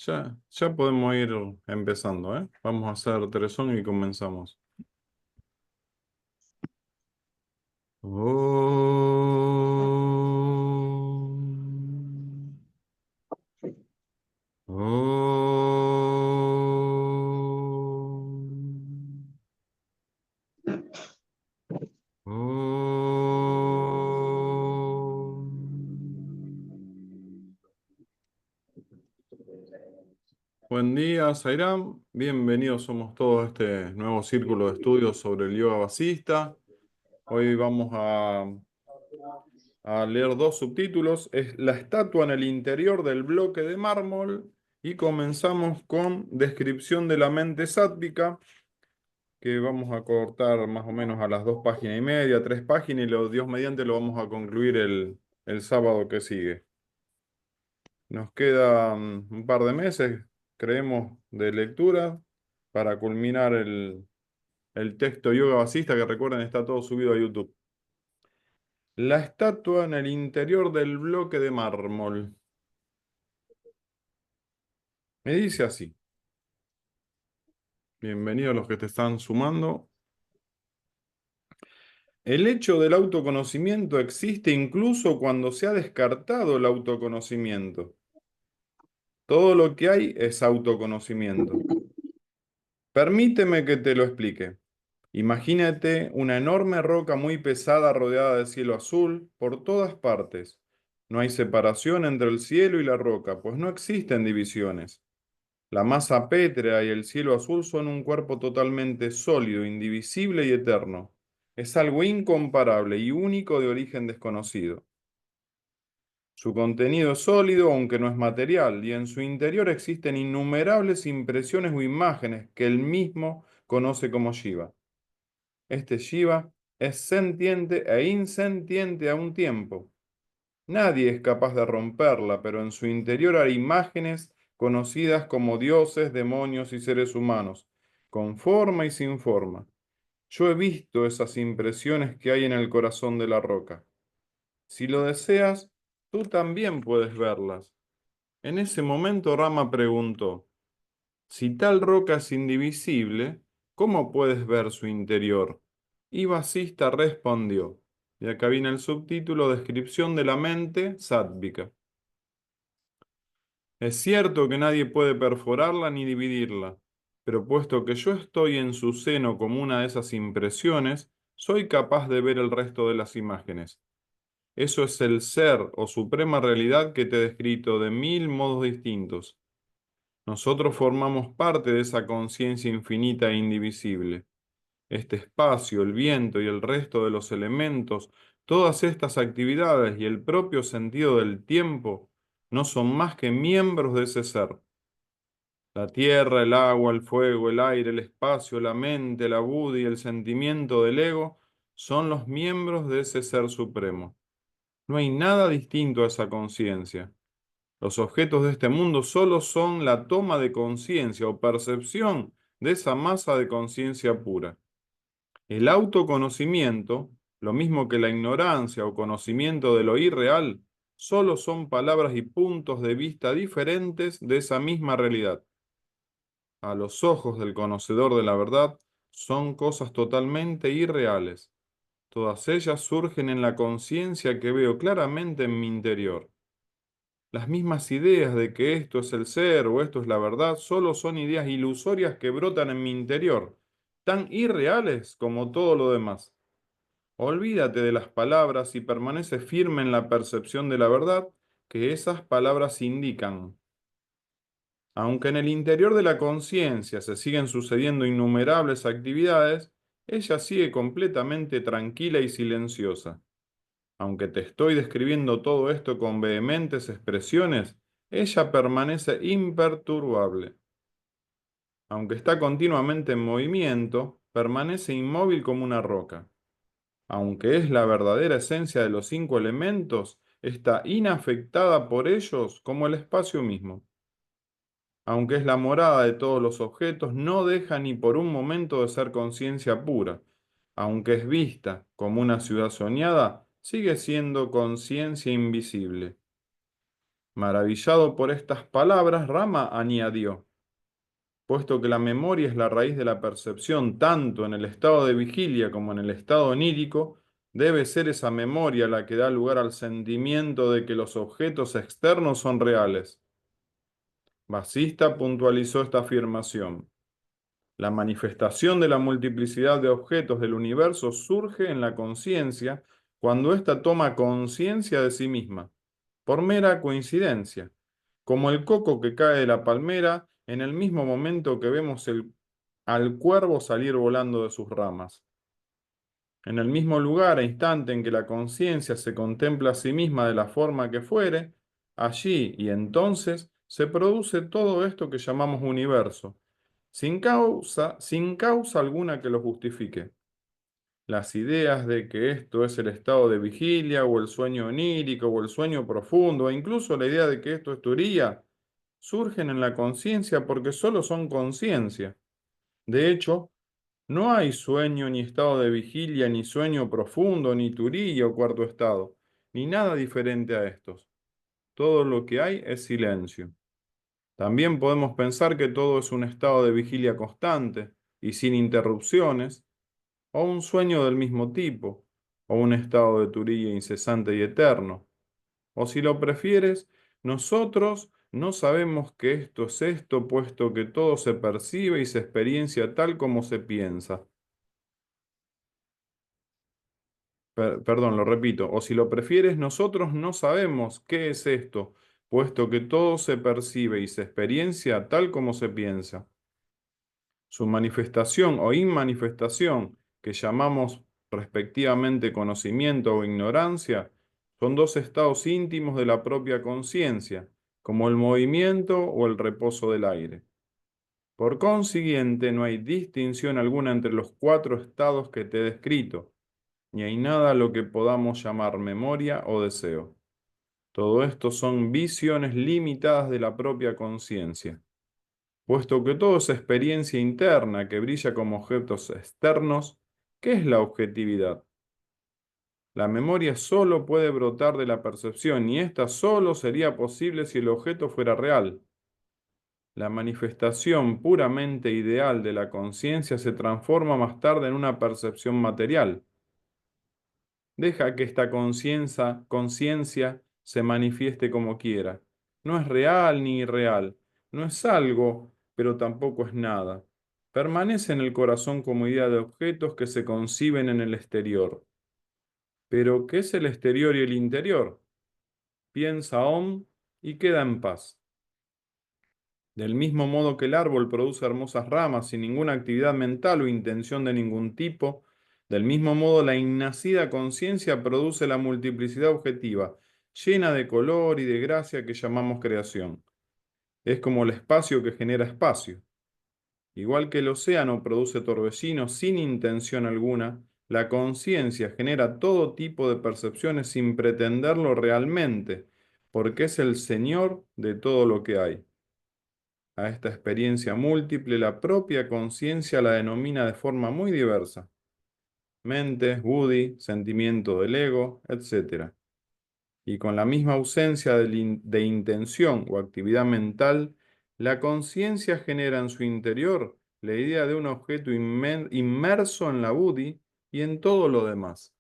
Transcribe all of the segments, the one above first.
Ya podemos ir empezando, ¿eh? Vamos a hacer tres y comenzamos. Om. Om. Om. Buen día, Sairam. Bienvenidos somos todos a este nuevo círculo de estudios sobre el yoga basista. Hoy vamos a leer dos subtítulos. Es la estatua en el interior del bloque de mármol y comenzamos con descripción de la mente sátvica, que vamos a cortar más o menos a las 2 páginas y media, 3 páginas, y Dios mediante lo vamos a concluir el sábado que sigue. Nos quedan un par de meses, creemos, de lectura para culminar el texto yoga basista, que recuerden está todo subido a YouTube. La estatua en el interior del bloque de mármol. Me dice así. Bienvenidos los que te están sumando. El hecho del autoconocimiento existe incluso cuando se ha descartado el autoconocimiento. Todo lo que hay es autoconocimiento. Permíteme que te lo explique. Imagínate una enorme roca muy pesada rodeada de cielo azul por todas partes. No hay separación entre el cielo y la roca, pues no existen divisiones. La masa pétrea y el cielo azul son un cuerpo totalmente sólido, indivisible y eterno. Es algo incomparable y único de origen desconocido. Su contenido es sólido, aunque no es material, y en su interior existen innumerables impresiones o imágenes que él mismo conoce como Shiva. Este Shiva es sentiente e insentiente a un tiempo. Nadie es capaz de romperla, pero en su interior hay imágenes conocidas como dioses, demonios y seres humanos, con forma y sin forma. Yo he visto esas impresiones que hay en el corazón de la roca. Si lo deseas, tú también puedes verlas. En ese momento Rama preguntó, si tal roca es indivisible, ¿cómo puedes ver su interior? Y Vasista respondió, y acá viene el subtítulo, descripción de la mente sádvica. Es cierto que nadie puede perforarla ni dividirla, pero puesto que yo estoy en su seno como una de esas impresiones, soy capaz de ver el resto de las imágenes. Eso es el ser o suprema realidad que te he descrito de 1000 modos distintos. Nosotros formamos parte de esa conciencia infinita e indivisible. Este espacio, el viento y el resto de los elementos, todas estas actividades y el propio sentido del tiempo no son más que miembros de ese ser. La tierra, el agua, el fuego, el aire, el espacio, la mente, la buddhi y el sentimiento del ego son los miembros de ese ser supremo. No hay nada distinto a esa conciencia. Los objetos de este mundo solo son la toma de conciencia o percepción de esa masa de conciencia pura. El autoconocimiento, lo mismo que la ignorancia o conocimiento de lo irreal, solo son palabras y puntos de vista diferentes de esa misma realidad. A los ojos del conocedor de la verdad, son cosas totalmente irreales. Todas ellas surgen en la conciencia que veo claramente en mi interior. Las mismas ideas de que esto es el ser o esto es la verdad solo son ideas ilusorias que brotan en mi interior, tan irreales como todo lo demás. Olvídate de las palabras y permanece firme en la percepción de la verdad que esas palabras indican. Aunque en el interior de la conciencia se siguen sucediendo innumerables actividades, ella sigue completamente tranquila y silenciosa. Aunque te estoy describiendo todo esto con vehementes expresiones, ella permanece imperturbable. Aunque está continuamente en movimiento, permanece inmóvil como una roca. Aunque es la verdadera esencia de los 5 elementos, está inafectada por ellos como el espacio mismo. Aunque es la morada de todos los objetos, no deja ni por un momento de ser conciencia pura. Aunque es vista como una ciudad soñada, sigue siendo conciencia invisible. Maravillado por estas palabras, Rama añadió, puesto que la memoria es la raíz de la percepción tanto en el estado de vigilia como en el estado onírico, debe ser esa memoria la que da lugar al sentimiento de que los objetos externos son reales. Basista puntualizó esta afirmación. La manifestación de la multiplicidad de objetos del universo surge en la conciencia cuando ésta toma conciencia de sí misma, por mera coincidencia, como el coco que cae de la palmera en el mismo momento que vemos al cuervo salir volando de sus ramas. En el mismo lugar e instante en que la conciencia se contempla a sí misma de la forma que fuere, allí y entonces se produce todo esto que llamamos universo, sin causa alguna que lo justifique. Las ideas de que esto es el estado de vigilia o el sueño onírico o el sueño profundo, e incluso la idea de que esto es turía, surgen en la conciencia porque solo son conciencia. De hecho, no hay sueño ni estado de vigilia, ni sueño profundo, ni turía o cuarto estado, ni nada diferente a estos. Todo lo que hay es silencio. También podemos pensar que todo es un estado de vigilia constante y sin interrupciones, o un sueño del mismo tipo, o un estado de turía incesante y eterno. O si lo prefieres, nosotros no sabemos que esto es esto, puesto que todo se percibe y se experiencia tal como se piensa. Perdón, lo repito. O si lo prefieres, nosotros no sabemos qué es esto, puesto que todo se percibe y se experiencia tal como se piensa. Su manifestación o inmanifestación, que llamamos respectivamente conocimiento o ignorancia, son dos estados íntimos de la propia conciencia, como el movimiento o el reposo del aire. Por consiguiente, no hay distinción alguna entre los cuatro estados que te he descrito, ni hay nada a lo que podamos llamar memoria o deseo. Todo esto son visiones limitadas de la propia conciencia, puesto que todo es experiencia interna que brilla como objetos externos. ¿Qué es la objetividad? La memoria solo puede brotar de la percepción y esta solo sería posible si el objeto fuera real. La manifestación puramente ideal de la conciencia se transforma más tarde en una percepción material. Deja que esta conciencia se manifieste como quiera. No es real ni irreal. No es algo, pero tampoco es nada. Permanece en el corazón como idea de objetos que se conciben en el exterior. Pero, ¿qué es el exterior y el interior? Piensa Om y queda en paz. Del mismo modo que el árbol produce hermosas ramas sin ninguna actividad mental o intención de ningún tipo, del mismo modo la innacida conciencia produce la multiplicidad objetiva, llena de color y de gracia que llamamos creación. Es como el espacio que genera espacio. Igual que el océano produce torbellinos sin intención alguna, la conciencia genera todo tipo de percepciones sin pretenderlo realmente, porque es el Señor de todo lo que hay. A esta experiencia múltiple, la propia conciencia la denomina de forma muy diversa: mente, buddhi, sentimiento del ego, etc. Y con la misma ausencia de intención o actividad mental, la conciencia genera en su interior la idea de un objeto inmerso en la buddhi y en todo lo demás.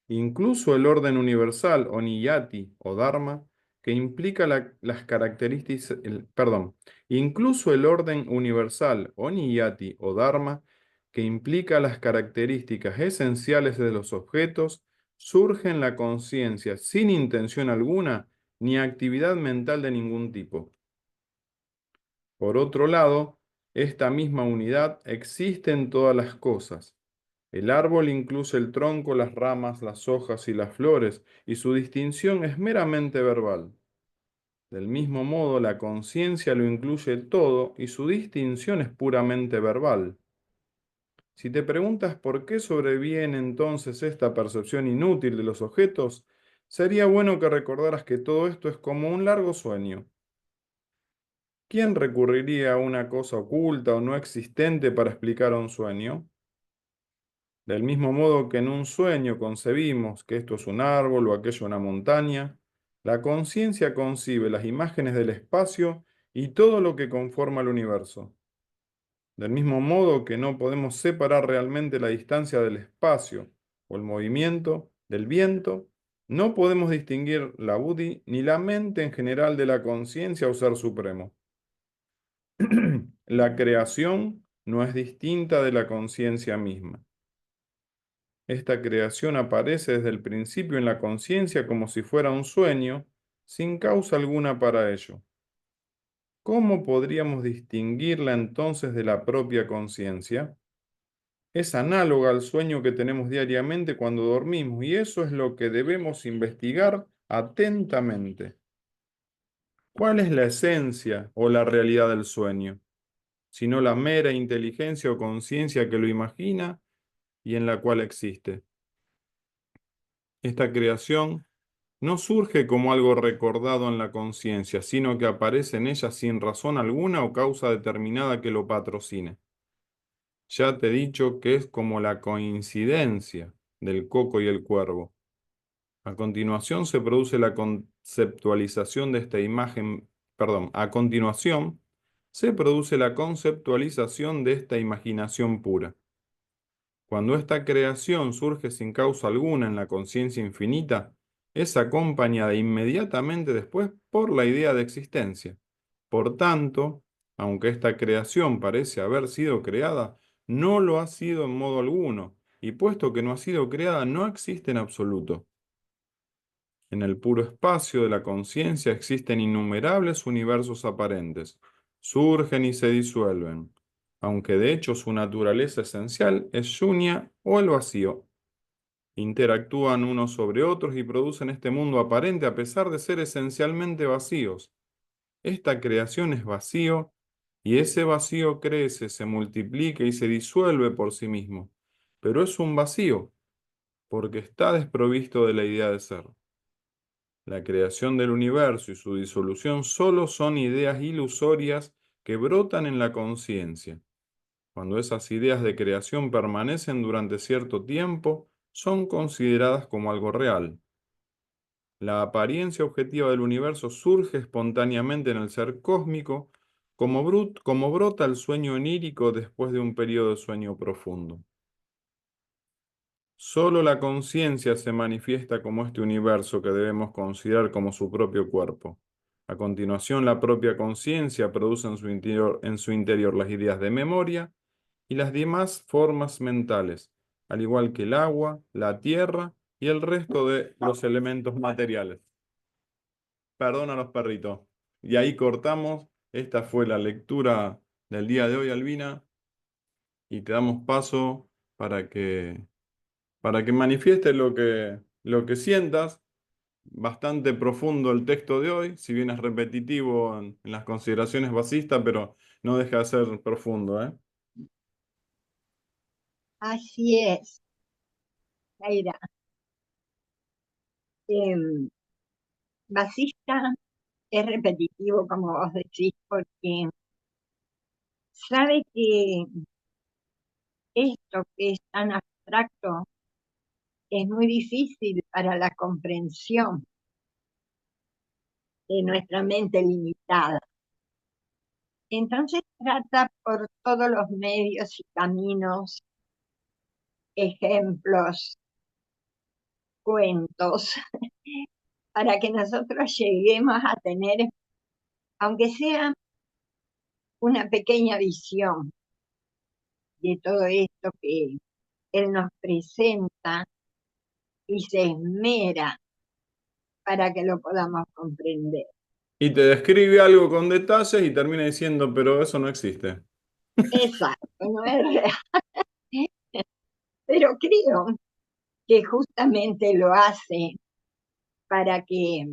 Incluso el orden universal o niyati o dharma, que implica las características, perdón, incluso el orden universal o niyati o dharma, que implica las características esenciales de los objetos, surge en la conciencia sin intención alguna ni actividad mental de ningún tipo. Por otro lado, esta misma unidad existe en todas las cosas. El árbol incluye el tronco, las ramas, las hojas y las flores, y su distinción es meramente verbal. Del mismo modo, la conciencia lo incluye todo y su distinción es puramente verbal. Si te preguntas por qué sobreviene entonces esta percepción inútil de los objetos, sería bueno que recordaras que todo esto es como un largo sueño. ¿Quién recurriría a una cosa oculta o no existente para explicar un sueño? Del mismo modo que en un sueño concebimos que esto es un árbol o aquello una montaña, La conciencia concibe las imágenes del espacio y todo lo que conforma el universo. Del mismo modo que no podemos separar realmente la distancia del espacio o el movimiento del viento, no podemos distinguir la buddhi ni la mente en general de la conciencia o ser supremo. La creación no es distinta de la conciencia misma. Esta creación aparece desde el principio en la conciencia como si fuera un sueño, sin causa alguna para ello. ¿Cómo podríamos distinguirla entonces de la propia conciencia? Es análoga al sueño que tenemos diariamente cuando dormimos, y eso es lo que debemos investigar atentamente. ¿Cuál es la esencia o la realidad del sueño? Sino la mera inteligencia o conciencia que lo imagina y en la cual existe. Esta creación no surge como algo recordado en la conciencia, sino que aparece en ella sin razón alguna o causa determinada que lo patrocine. Ya te he dicho que es como la coincidencia del coco y el cuervo. A continuación se produce la conceptualización de esta imagen, perdón, a continuación se produce la conceptualización de esta imaginación pura. Cuando esta creación surge sin causa alguna en la conciencia infinita, es acompañada inmediatamente después por la idea de existencia. Por tanto, aunque esta creación parece haber sido creada, no lo ha sido en modo alguno, y puesto que no ha sido creada, no existe en absoluto. En el puro espacio de la conciencia existen innumerables universos aparentes. Surgen y se disuelven, aunque de hecho su naturaleza esencial es shunya o el vacío. Interactúan unos sobre otros y producen este mundo aparente a pesar de ser esencialmente vacíos. Esta creación es vacío y ese vacío crece, se multiplica y se disuelve por sí mismo. Pero es un vacío porque está desprovisto de la idea de ser. La creación del universo y su disolución solo son ideas ilusorias que brotan en la conciencia. Cuando esas ideas de creación permanecen durante cierto tiempo, son consideradas como algo real. La apariencia objetiva del universo surge espontáneamente en el ser cósmico, como brota el sueño onírico después de un periodo de sueño profundo. Solo la conciencia se manifiesta como este universo que debemos considerar como su propio cuerpo. A continuación, la propia conciencia produce en su interior las ideas de memoria y las demás formas mentales, al igual que el agua, la tierra y el resto de los elementos materiales. Perdón a los perritos. Y ahí cortamos. Esta fue la lectura del día de hoy, Albina, y te damos paso para que manifiestes lo que sientas. Bastante profundo el texto de hoy, si bien es repetitivo en las consideraciones basistas, pero no deja de ser profundo, ¿eh? Así es, Zaira. Em, Basista es repetitivo, como vos decís, porque sabe que esto que es tan abstracto es muy difícil para la comprensión de nuestra mente limitada. Entonces trata por todos los medios y caminos, ejemplos, cuentos, para que nosotros lleguemos a tener, aunque sea una pequeña visión de todo esto que él nos presenta y se esmera para que lo podamos comprender. Y te describe algo con detalles y termina diciendo, pero eso no existe. Exacto, no es real, pero creo que justamente lo hace para que,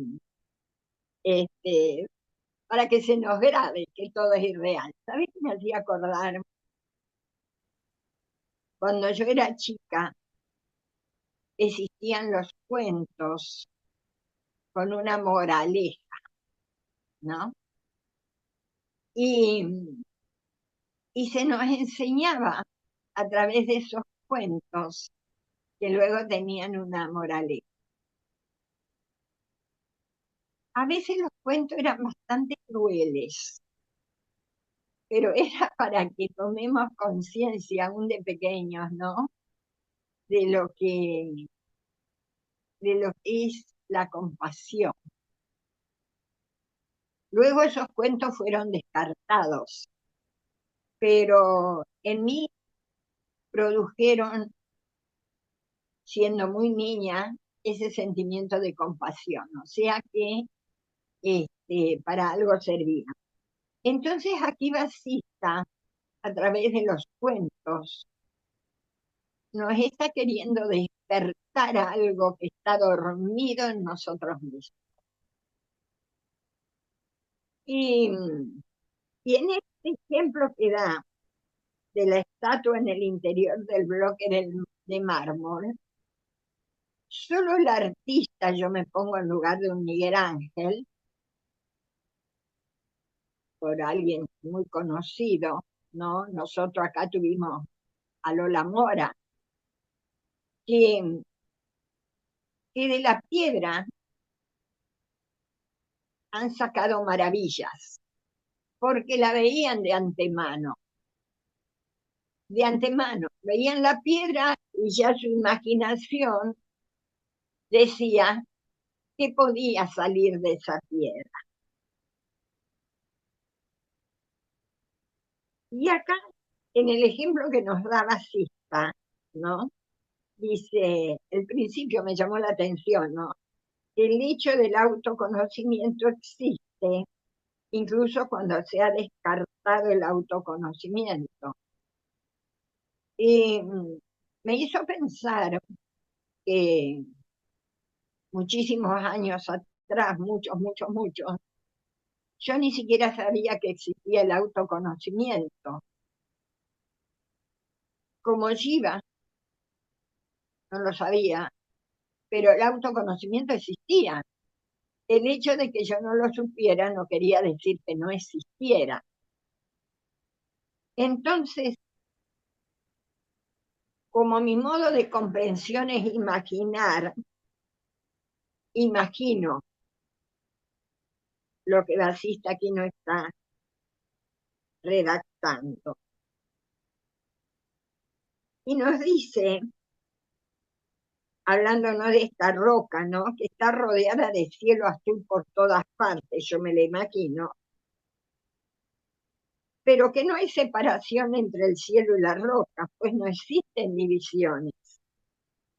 este, para que se nos grabe que todo es irreal. ¿Sabes qué me hacía acordar? Cuando yo era chica existían los cuentos con una moraleja, ¿no? Y, y se nos enseñaba a través de esos cuentos que luego tenían una moraleja. A veces los cuentos eran bastante crueles, pero era para que tomemos conciencia aún de pequeños, ¿no? De lo que, de lo que es la compasión. Luego esos cuentos fueron descartados, pero en mí produjeron, siendo muy niña, ese sentimiento de compasión, o sea que para algo servía. Entonces aquí Basista, a través de los cuentos, nos está queriendo despertar algo que está dormido en nosotros mismos. Y, y en este ejemplo que da de la estatua en el interior del bloque de mármol, solo el artista, yo me pongo en lugar de un Miguel Ángel, por alguien muy conocido, ¿no? Nosotros acá tuvimos a Lola Mora, que, que de la piedra han sacado maravillas, porque la veían de antemano, veían la piedra y ya su imaginación decía que podía salir de esa piedra. Y acá, en el ejemplo que nos da Basista, ¿no? Dice, el principio me llamó la atención, ¿no? El hecho del autoconocimiento existe, incluso cuando se ha descartado el autoconocimiento. Y me hizo pensar que muchísimos años atrás, muchos, yo ni siquiera sabía que existía el autoconocimiento. Como Shiva, no lo sabía, pero el autoconocimiento existía. El hecho de que yo no lo supiera no quería decir que no existiera. Entonces, como mi modo de comprensión es imaginar, imagino lo que Basista aquí no está redactando. Y nos dice, hablando no de esta roca, ¿no? Que está rodeada de cielo azul por todas partes, yo me la imagino, pero que no hay separación entre el cielo y la roca, pues no existen divisiones.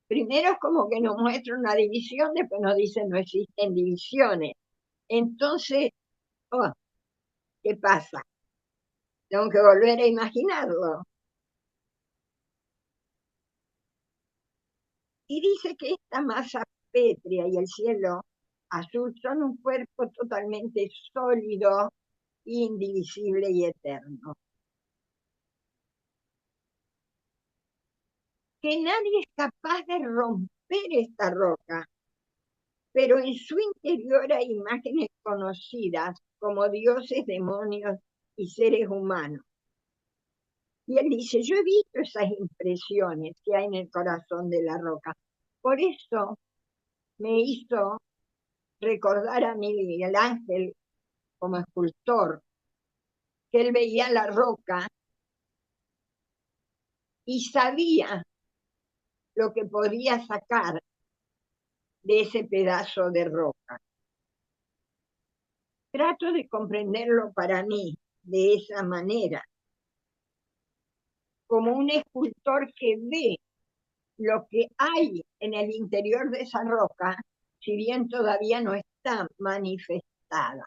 Primero es como que nos muestra una división, después nos dice no existen divisiones. Entonces, oh, ¿qué pasa? Tengo que volver a imaginarlo. Y dice que esta masa pétrea y el cielo azul son un cuerpo totalmente sólido, indivisible y eterno. Que nadie es capaz de romper esta roca, pero en su interior hay imágenes conocidas como dioses, demonios y seres humanos. Y él dice, yo he visto esas impresiones que hay en el corazón de la roca. Por eso me hizo recordar a Miguel Ángel como escultor, que él veía la roca y sabía lo que podía sacar de ese pedazo de roca. Trato de comprenderlo para mí de esa manera, como un escultor que ve lo que hay en el interior de esa roca, si bien todavía no está manifestada.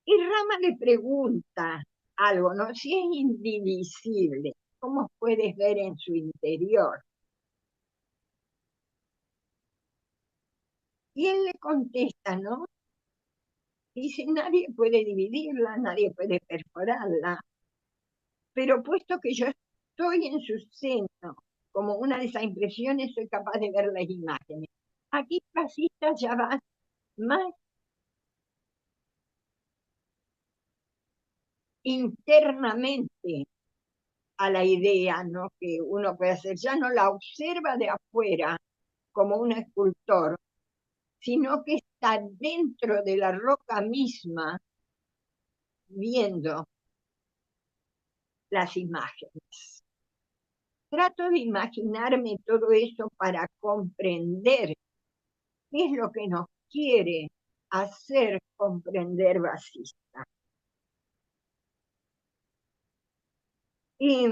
Y Rama le pregunta algo, ¿no? Si es indivisible, ¿cómo puedes ver en su interior? Y él le contesta, ¿no? Dice, nadie puede dividirla, nadie puede perforarla, pero puesto que yo estoy en su seno, como una de esas impresiones, soy capaz de ver las imágenes. Aquí Basista ya va más internamente a la idea, ¿no? Que uno puede hacer, ya no la observa de afuera como un escultor, sino que está dentro de la roca misma viendo las imágenes. Trato de imaginarme todo eso para comprender qué es lo que nos quiere hacer comprender Vasista. Y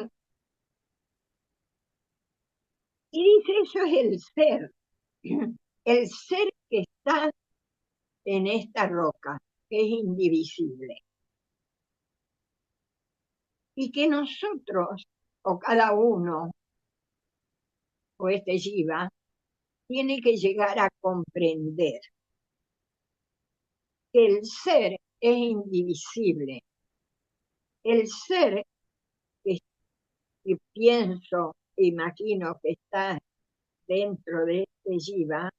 dice, eso es el ser que está en esta roca, que es indivisible. Y que nosotros, o cada uno, o este Jiva, tiene que llegar a comprender que el ser es indivisible. El ser que pienso, imagino que está dentro de este Jiva,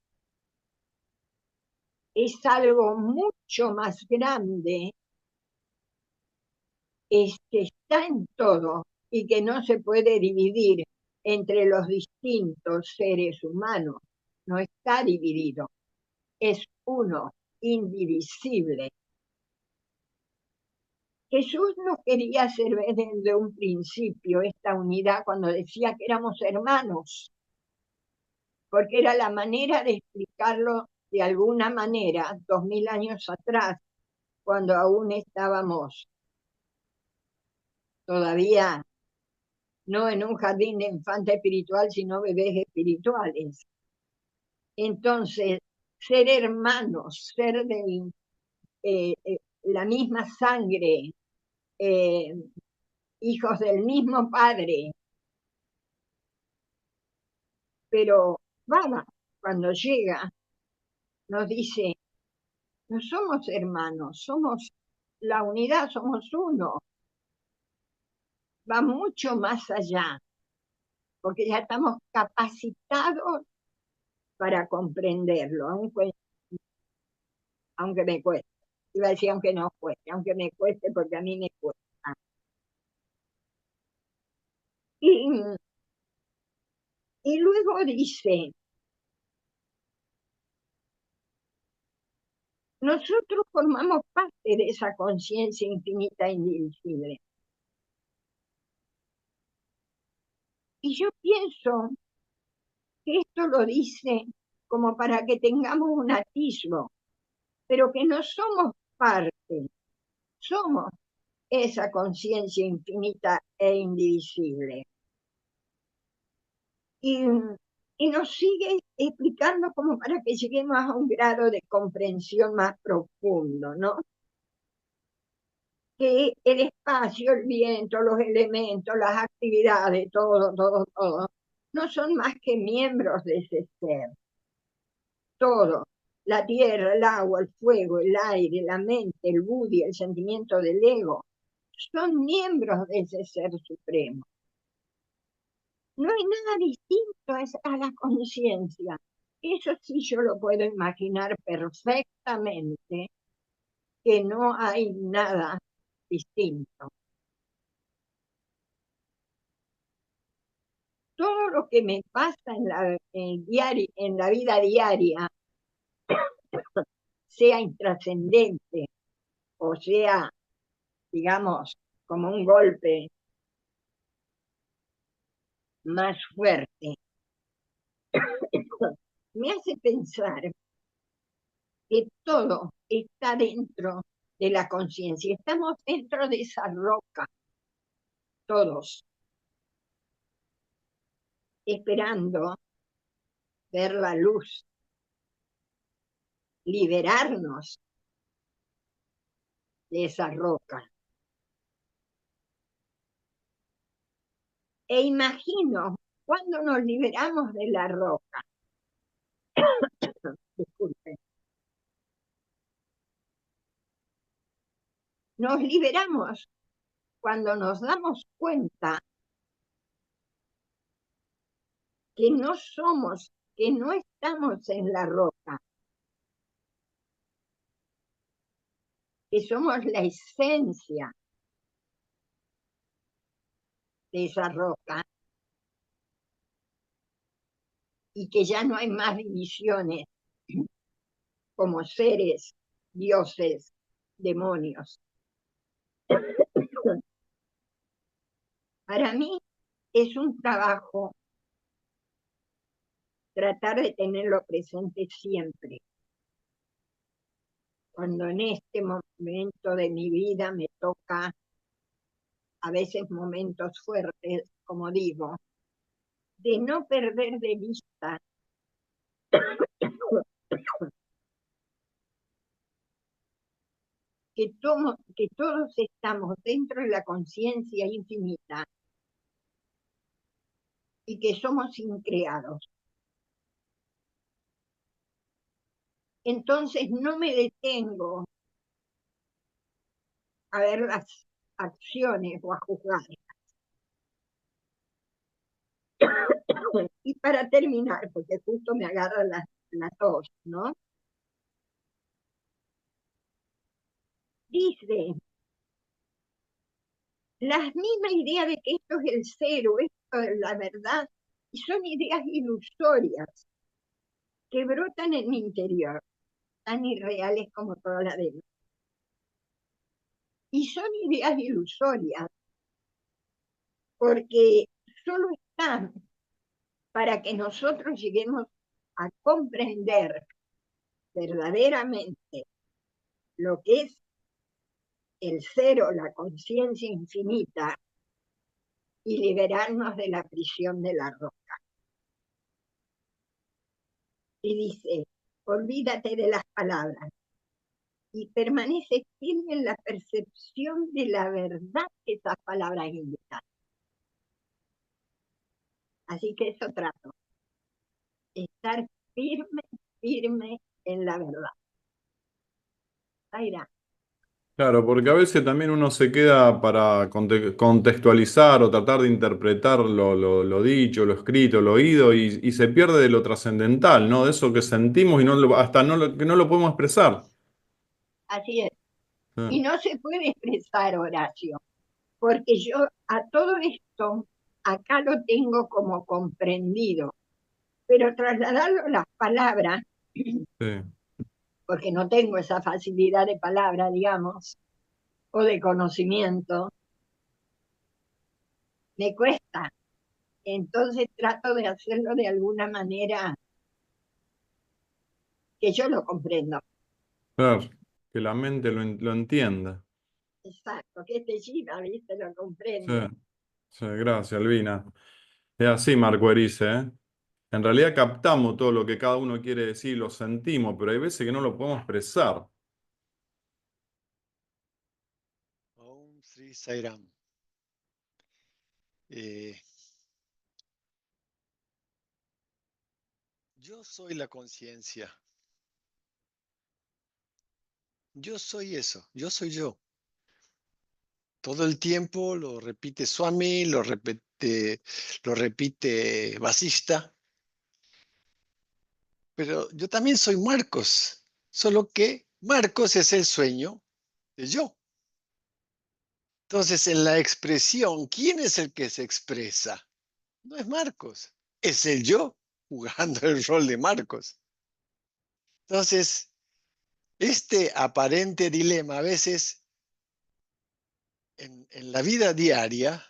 es algo mucho más grande, es que está en todo y que no se puede dividir entre los distintos seres humanos. No está dividido, es uno, indivisible. Jesús nos quería hacer ver desde un principio esta unidad cuando decía que éramos hermanos, porque era la manera de explicarlo de alguna manera 2000 años atrás, cuando aún estábamos todavía no en un jardín de infante espiritual, sino bebés espirituales. Entonces, ser hermanos, ser de la misma sangre, eh, hijos del mismo padre, pero Baba, cuando llega, nos dice, no somos hermanos, somos la unidad, somos uno, va mucho más allá, porque ya estamos capacitados para comprenderlo, aunque me cueste. Iba a decir aunque no cueste, aunque me cueste porque a mí me cuesta. Y, y luego dice, nosotros formamos parte de esa conciencia infinita e indivisible. Y yo pienso que esto lo dice como para que tengamos un atisbo, pero que no somos parte, somos esa conciencia infinita e indivisible. Y, y nos sigue explicando como para que lleguemos a un grado de comprensión más profundo, ¿no? Que el espacio, el viento, los elementos, las actividades, todo, no son más que miembros de ese ser. Todo, la tierra, el agua, el fuego, el aire, la mente, el buddhi, el sentimiento del ego, son miembros de ese ser supremo. No hay nada distinto a la conciencia. Eso sí yo lo puedo imaginar perfectamente, que no hay nada distinto. Todo lo que me pasa en la vida diaria, sea intrascendente o sea, digamos, como un golpe más fuerte, me hace pensar que todo está dentro de la conciencia. Estamos dentro de esa roca, todos, esperando ver la luz, liberarnos de esa roca. E imagino cuando nos liberamos de la roca, disculpen, nos liberamos cuando nos damos cuenta que no somos, que no estamos en la roca, que somos la esencia de esa roca y que ya no hay más divisiones como seres, dioses, demonios. Para mí es un trabajo tratar de tenerlo presente siempre. Cuando en este momento de mi vida me toca a veces momentos fuertes, como digo, de no perder de vista que todos estamos dentro de la conciencia infinita y que somos increados. Entonces no me detengo a ver las acciones o a juzgar. Y para terminar, porque justo me agarra la tos, ¿no? Dice, las mismas ideas de que esto es el cero, esto es la verdad, y son ideas ilusorias que brotan en mi interior, tan irreales como todas las demás. Y son ideas ilusorias porque solo están para que nosotros lleguemos a comprender verdaderamente lo que es el cero, la conciencia infinita, y liberarnos de la prisión de la roca. Y dice, olvídate de las palabras y permanece firme en la percepción de la verdad que esas palabras indican. Así que eso trato, estar firme, firme en la verdad. Zaira. Claro, porque a veces también uno se queda para contextualizar o tratar de interpretar lo dicho, lo escrito, lo oído y se pierde de lo trascendental, ¿no? De eso que sentimos y hasta que no lo podemos expresar. Así es. Y Sí, no se puede expresar, Horacio, porque yo a todo esto acá lo tengo como comprendido, pero trasladarlo a las palabras, sí, porque no tengo esa facilidad de palabra, digamos, o de conocimiento, me cuesta. Entonces trato de hacerlo de alguna manera que yo lo comprendo. claro, que la mente lo entienda. Exacto, que este Gina, ¿viste? Lo Sí, comprende. sí, gracias, Albina. Es así, Marco Erice, ¿eh? En realidad captamos todo lo que cada uno quiere decir, lo sentimos, pero hay veces que no lo podemos expresar. Om Sri Sairam. Eh, yo soy la conciencia. Yo soy eso. Yo soy yo. Todo el tiempo lo repite Swami, lo repite Vasista. Pero yo también soy Marcos. Solo que Marcos es el sueño de yo. Entonces, en la expresión, ¿quién es el que se expresa? No es Marcos. Es el yo jugando el rol de Marcos. Entonces, este aparente dilema a veces en la vida diaria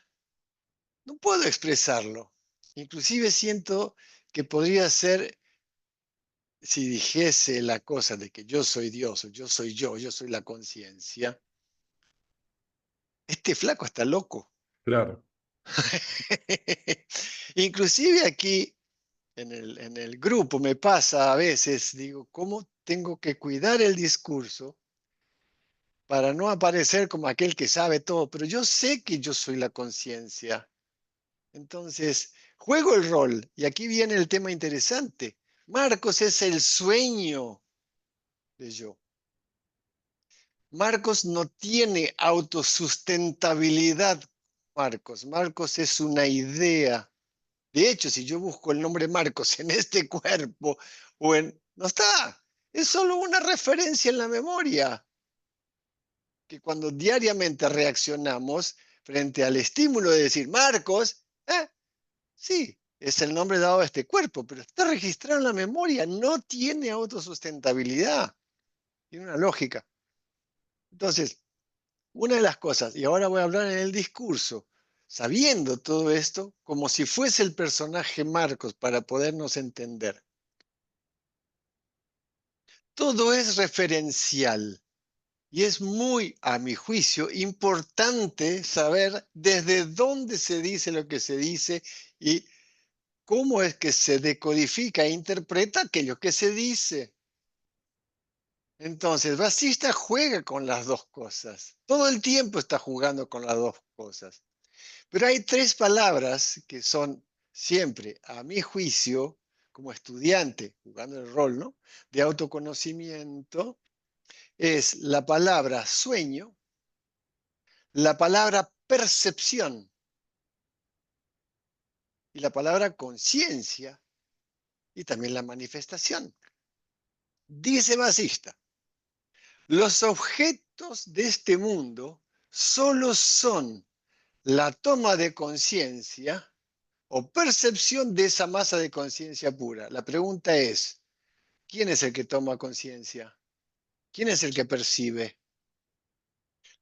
no puedo expresarlo. Inclusive siento que podría ser, si dijese la cosa de que yo soy Dios, o yo soy la conciencia, este flaco está loco. Claro. Inclusive aquí en el grupo me pasa a veces, digo, ¿cómo tengo que cuidar el discurso para no aparecer como aquel que sabe todo? Pero yo sé que yo soy la conciencia. Entonces, juego el rol y aquí viene el tema interesante. Marcos es el sueño de yo. Marcos no tiene autosustentabilidad. Marcos es una idea. De hecho, si yo busco el nombre Marcos en este cuerpo no está. Es solo una referencia en la memoria que cuando diariamente reaccionamos frente al estímulo de decir Marcos, sí, es el nombre dado a este cuerpo, pero está registrado en la memoria, no tiene autosustentabilidad. Tiene una lógica. Entonces, una de las cosas, y ahora voy a hablar en el discurso, sabiendo todo esto, como si fuese el personaje Marcos para podernos entender. Todo es referencial y es muy, a mi juicio, importante saber desde dónde se dice lo que se dice y cómo es que se decodifica e interpreta aquello que se dice. Entonces, Basista juega con las dos cosas. Todo el tiempo está jugando con las dos cosas. Pero hay tres palabras que son siempre, a mi juicio, como estudiante, jugando el rol, ¿no?, de autoconocimiento, es la palabra sueño, la palabra percepción y la palabra conciencia y también la manifestación. Dice Basista, los objetos de este mundo solo son la toma de conciencia o percepción de esa masa de conciencia pura. La pregunta es, ¿quién es el que toma conciencia? ¿Quién es el que percibe?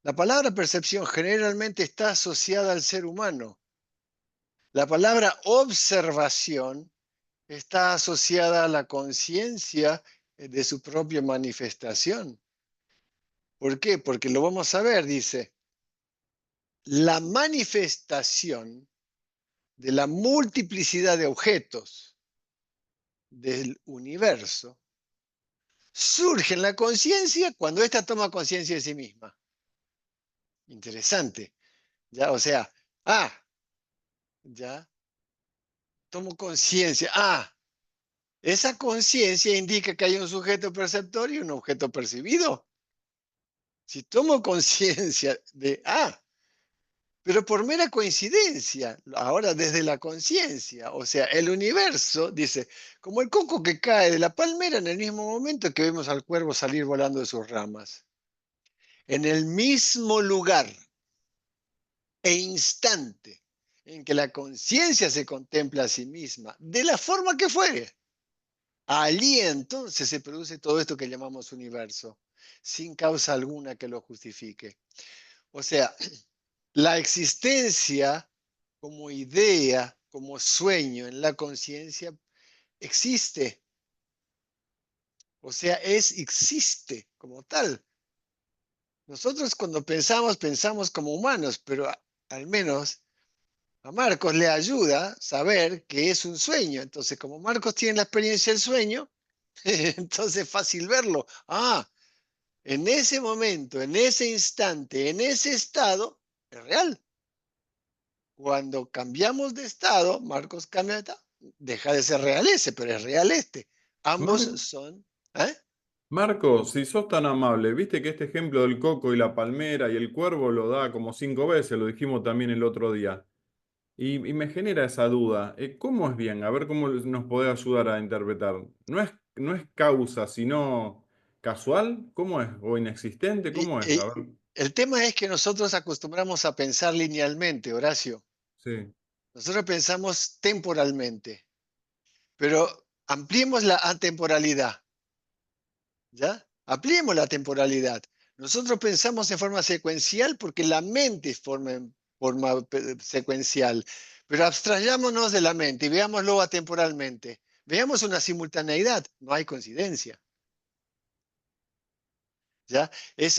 La palabra percepción generalmente está asociada al ser humano. La palabra observación está asociada a la conciencia de su propia manifestación. ¿Por qué? Porque lo vamos a ver, dice, la manifestación de la multiplicidad de objetos del universo surge en la conciencia cuando ésta toma conciencia de sí misma. Interesante. ¿Ya? O sea, ya, tomo conciencia. Esa conciencia indica que hay un sujeto perceptor y un objeto percibido. Si tomo conciencia de, pero por mera coincidencia, ahora desde la conciencia, o sea, el universo, dice, como el coco que cae de la palmera en el mismo momento que vemos al cuervo salir volando de sus ramas. En el mismo lugar e instante en que la conciencia se contempla a sí misma, de la forma que fuere, allí entonces se produce todo esto que llamamos universo, sin causa alguna que lo justifique. O sea, la existencia como idea, como sueño en la conciencia, existe. O sea, existe como tal. Nosotros cuando pensamos, pensamos como humanos, pero al menos a Marcos le ayuda saber que es un sueño. Entonces, como Marcos tiene la experiencia del sueño, entonces es fácil verlo. En ese momento, en ese instante, en ese estado, es real. Cuando cambiamos de estado, Marcos cambia de estado, deja de ser real ese, pero es real este. Ambos Mar- son. ¿eh? Marco, si sos tan amable, viste que este ejemplo del coco y la palmera y el cuervo lo da como 5 veces, lo dijimos también el otro día. Y me genera esa duda. ¿Cómo es bien? A ver cómo nos podés ayudar a interpretar. ¿No es causa, sino casual? ¿Cómo es? ¿O inexistente? Y, ¿Cómo es? A y ver. el tema es que nosotros acostumbramos a pensar linealmente, Horacio. Sí. Nosotros pensamos temporalmente, pero ampliemos la atemporalidad, ¿ya? Ampliemos la temporalidad. Nosotros pensamos en forma secuencial porque la mente forma en forma secuencial, pero abstrayámonos de la mente y veámoslo atemporalmente. Veamos una simultaneidad, no hay coincidencia, ¿ya?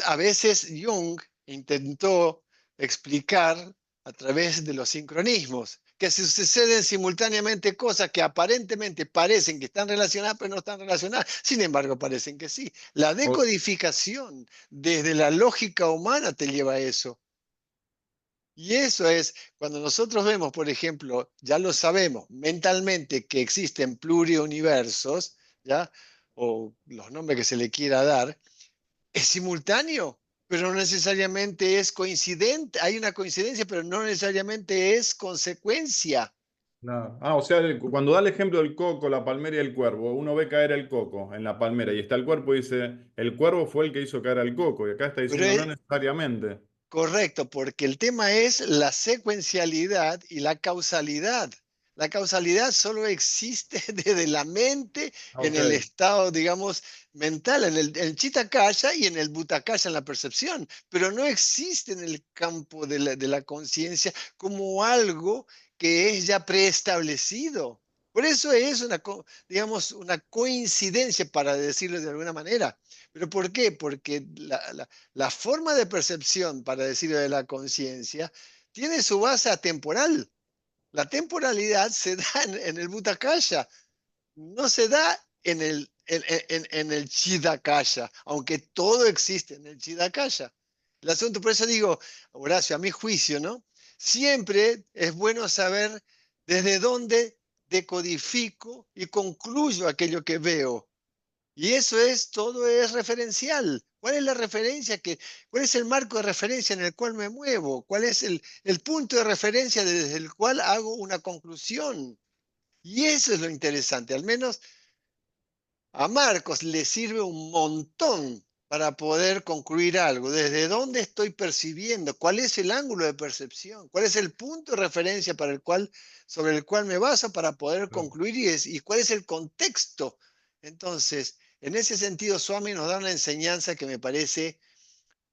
A veces Jung intentó explicar a través de los sincronismos, que se suceden simultáneamente cosas que aparentemente parecen que están relacionadas, pero no están relacionadas, sin embargo parecen que sí. La O- decodificación desde la lógica humana te lleva a eso. Y eso es cuando nosotros vemos, por ejemplo, ya lo sabemos mentalmente que existen pluriuniversos, ¿ya? O los nombres que se le quiera dar, es simultáneo, pero no necesariamente es coincidente. Hay una coincidencia, pero no necesariamente es consecuencia. no. O sea, cuando da el ejemplo del coco, la palmera y el cuervo, uno ve caer el coco en la palmera y está el cuerpo y dice, el cuervo fue el que hizo caer al coco. Y acá está Pero diciendo, no es necesariamente. correcto, porque el tema es la secuencialidad y la causalidad. La causalidad solo existe desde la mente, en Ok, el estado, digamos, mental, en el chitakaya y en el bhutakaya, en la percepción, pero no existe en el campo de la conciencia como algo que es ya preestablecido. Por eso es una, digamos, una coincidencia, para decirlo de alguna manera. ¿Pero por qué? Porque la forma de percepción, para decirlo de la conciencia, tiene su base atemporal. La temporalidad se da en el Bhutakaya, no se da en el Chidakaya, aunque todo existe en el Chidakaya. El asunto, por eso digo, Horacio, a mi juicio, ¿no? Siempre es bueno saber desde dónde decodifico y concluyo aquello que veo. Y eso es, todo es referencial. ¿Cuál es la referencia cuál es el marco de referencia en el cual me muevo? ¿Cuál es el punto de referencia desde el cual hago una conclusión? Y eso es lo interesante. Al menos a Marcos le sirve un montón para poder concluir algo. ¿Desde dónde estoy percibiendo? ¿Cuál es el ángulo de percepción? ¿Cuál es el punto de referencia sobre el cual me baso para poder concluir? Y cuál es el contexto? Entonces, en ese sentido, Swami nos da una enseñanza que me parece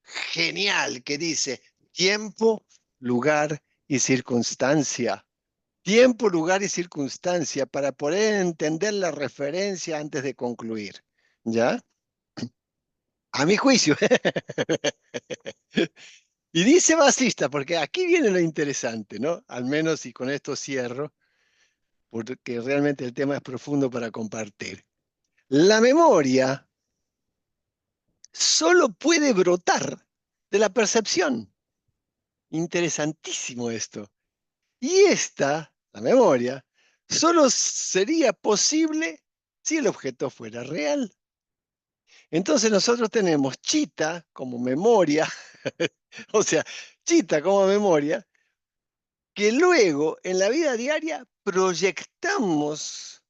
genial, que dice tiempo, lugar y circunstancia. Tiempo, lugar y circunstancia para poder entender la referencia antes de concluir. ¿Ya? A mi juicio. Y dice Basista, porque aquí viene lo interesante, ¿no? Al menos, y con esto cierro, porque realmente el tema es profundo para compartir. La memoria solo puede brotar de la percepción. Interesantísimo esto. Y la memoria, solo sería posible si el objeto fuera real. Entonces nosotros tenemos chita como memoria, o sea, chita como memoria, que luego en la vida diaria proyectamos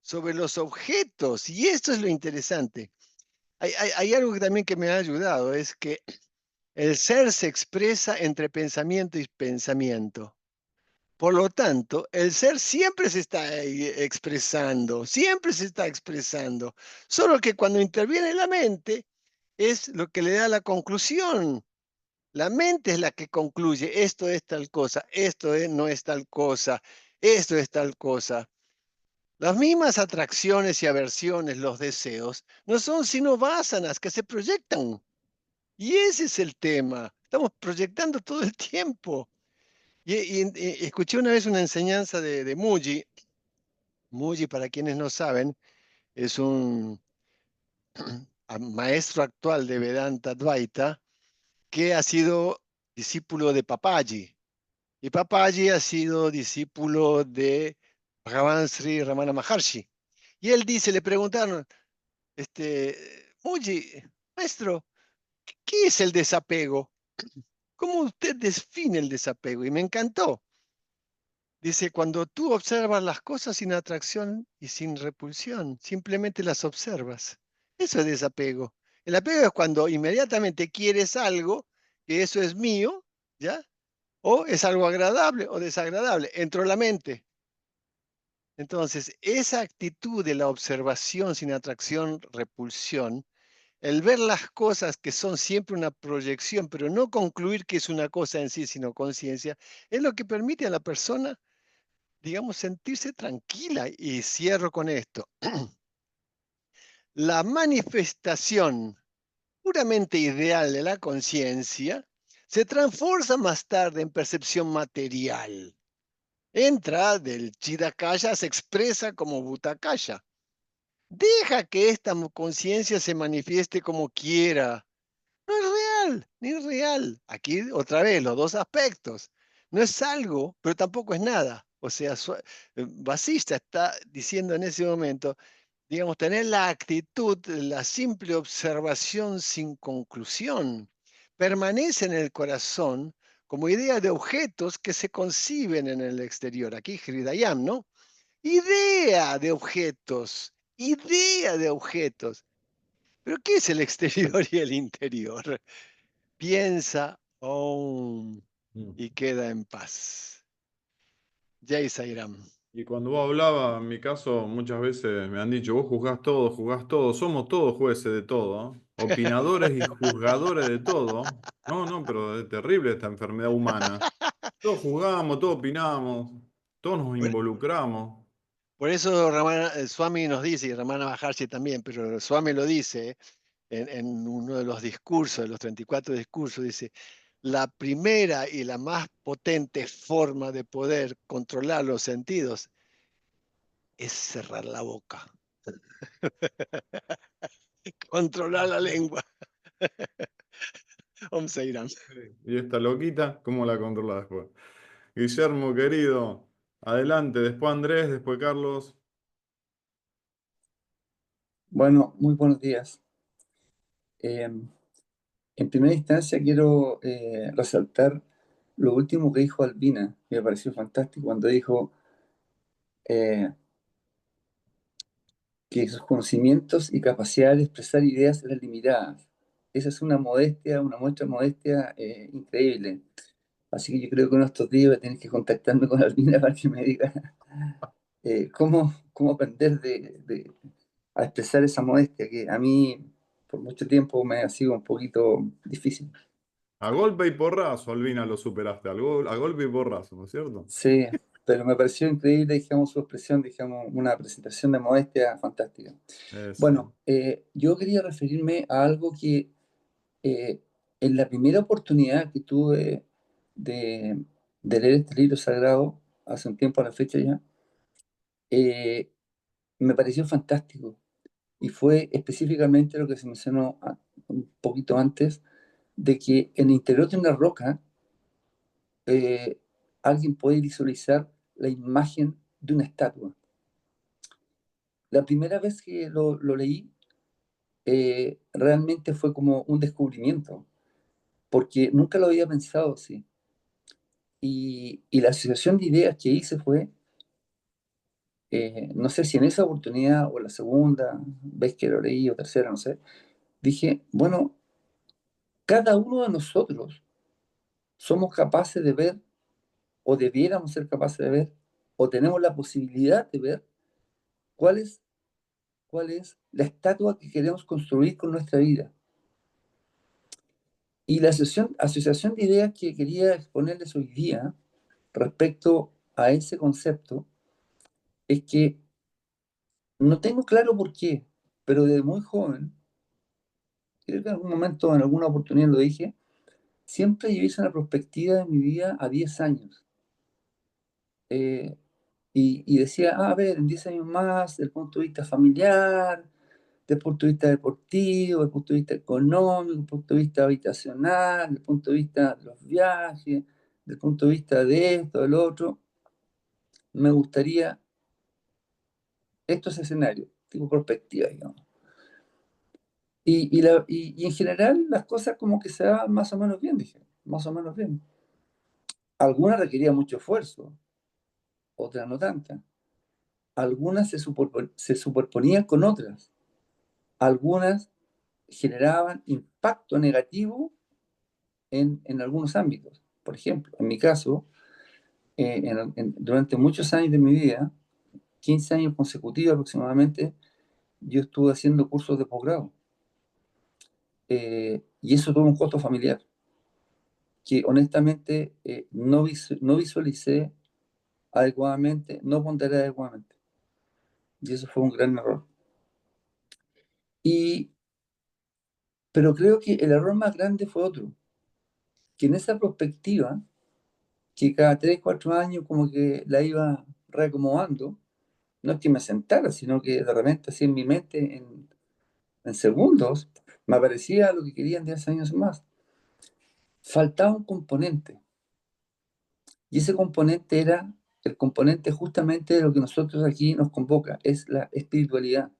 sobre los objetos. Y esto es lo interesante. Hay algo que también que me ha ayudado, es que el ser se expresa entre pensamiento y pensamiento. Por lo tanto, el ser siempre se está expresando, siempre se está expresando. Solo que cuando interviene la mente es lo que le da la conclusión. La mente es la que concluye, esto es tal cosa, no es tal cosa, esto es tal cosa. Las mismas atracciones y aversiones, los deseos, no son sino vásanas que se proyectan. Y ese es el tema. Estamos proyectando todo el tiempo. Y escuché una vez una enseñanza de Muji. Muji, para quienes no saben, es un maestro actual de Vedanta Advaita que ha sido discípulo de Papaji. Y Papaji ha sido discípulo de Bhagavan Sri Ramana Maharshi. Y él dice, le preguntaron, Muji, maestro, ¿qué es el desapego? ¿Cómo usted define el desapego? Y me encantó. Dice, cuando tú observas las cosas sin atracción y sin repulsión, simplemente las observas. Eso es desapego. El apego es cuando inmediatamente quieres algo, que eso es mío, ¿ya? O es algo agradable o desagradable, entró la mente. Entonces, esa actitud de la observación sin atracción, repulsión, el ver las cosas que son siempre una proyección, pero no concluir que es una cosa en sí, sino conciencia, es lo que permite a la persona, digamos, sentirse tranquila. Y cierro con esto. La manifestación puramente ideal de la conciencia se transforma más tarde en percepción material. Entra del Chidakaya, se expresa como Bhutakaya. Deja que esta conciencia se manifieste como quiera. No es real, ni es real. Aquí otra vez los dos aspectos. No es algo, pero tampoco es nada. O sea, Basista está diciendo en ese momento, digamos, tener la actitud, la simple observación sin conclusión. Permanece en el corazón como idea de objetos que se conciben en el exterior. Aquí Hridayam, ¿no? Idea de objetos, idea de objetos. ¿Pero qué es el exterior y el interior? Piensa y queda en paz. Jai Sairam. Y cuando vos hablabas, en mi caso, muchas veces me han dicho, vos juzgás todo, somos todos jueces de todo, ¿eh? Opinadores y juzgadores de todo. No, no, pero es terrible esta enfermedad humana. Todos juzgamos, todos opinamos, todos nos Por, involucramos. por eso Swami nos dice, y Ramana Maharshi también, pero Swami lo dice en uno de los discursos, de los 34 discursos, dice, la primera y la más potente forma de poder controlar los sentidos es cerrar la boca, controlar la lengua. Om Sairam. Y esta loquita, ¿cómo la controla después? Guillermo, querido, adelante, después Andrés, después Carlos. Bueno, muy buenos días. Eh, en primera instancia quiero resaltar lo último que dijo Albina, que me pareció fantástico cuando dijo eh, que sus conocimientos y capacidad de expresar ideas eran limitadas. Esa es una modestia, una muestra de modestia increíble. Así que yo creo que en estos días voy a tener que contactarme con Albina para que me diga cómo aprender a expresar esa modestia que a mí por mucho tiempo me ha sido un poquito difícil. A golpe y porrazo, Albina, lo superaste, a golpe y porrazo, ¿no es cierto? Sí, pero me pareció increíble, digamos, su expresión, digamos, una presentación de modestia fantástica. Eso. Bueno, yo quería referirme a algo que eh, en la primera oportunidad que tuve de, de leer este libro sagrado, hace un tiempo a la fecha ya, eh, me pareció fantástico. Y fue específicamente lo que se mencionó un poquito antes, de que en el interior de una roca eh, alguien puede visualizar la imagen de una estatua. La primera vez que lo leí, realmente fue como un descubrimiento, porque nunca lo había pensado así. Y la asociación de ideas que hice fue, no sé si en esa oportunidad o la segunda vez que lo leí o tercera, no sé, dije, bueno, cada uno de nosotros somos capaces de ver, o debiéramos ser capaces de ver, o tenemos la posibilidad de ver cuál es, cuál es la estatua que queremos construir con nuestra vida. Y la asociación de ideas que quería exponerles hoy día respecto a ese concepto es que no tengo claro por qué, pero desde muy joven, creo que en algún momento, en alguna oportunidad lo dije, siempre yo hice una perspectiva de mi vida a 10 años. Eh, y decía, a ver, en 10 años más, desde el punto de vista familiar, desde el punto de vista deportivo, desde el punto de vista económico, desde el punto de vista habitacional, desde el punto de vista de los viajes, desde el punto de vista de esto, del otro, me gustaría estos escenarios, tipo perspectiva, digamos. Y en general las cosas como que se daban más o menos bien, dije, más o menos bien. Algunas requerían mucho esfuerzo, otras no tantas. Algunas se superponían con otras. Algunas generaban impacto negativo en algunos ámbitos. Por ejemplo, en mi caso, durante muchos años de mi vida, 15 años consecutivos aproximadamente, yo estuve haciendo cursos de posgrado. Y eso tuvo un costo familiar que honestamente no visualicé adecuadamente, no ponderé adecuadamente. Y eso fue un gran error. Y, pero creo que el error más grande fue otro, que en esa perspectiva, que cada 3 4 años como que la iba reacomodando, no es que me sentara, sino que de repente así en mi mente, en segundos, me aparecía lo que quería en 10 años más. Faltaba un componente, y ese componente era el componente justamente de lo que nosotros aquí nos convoca, es la espiritualidad.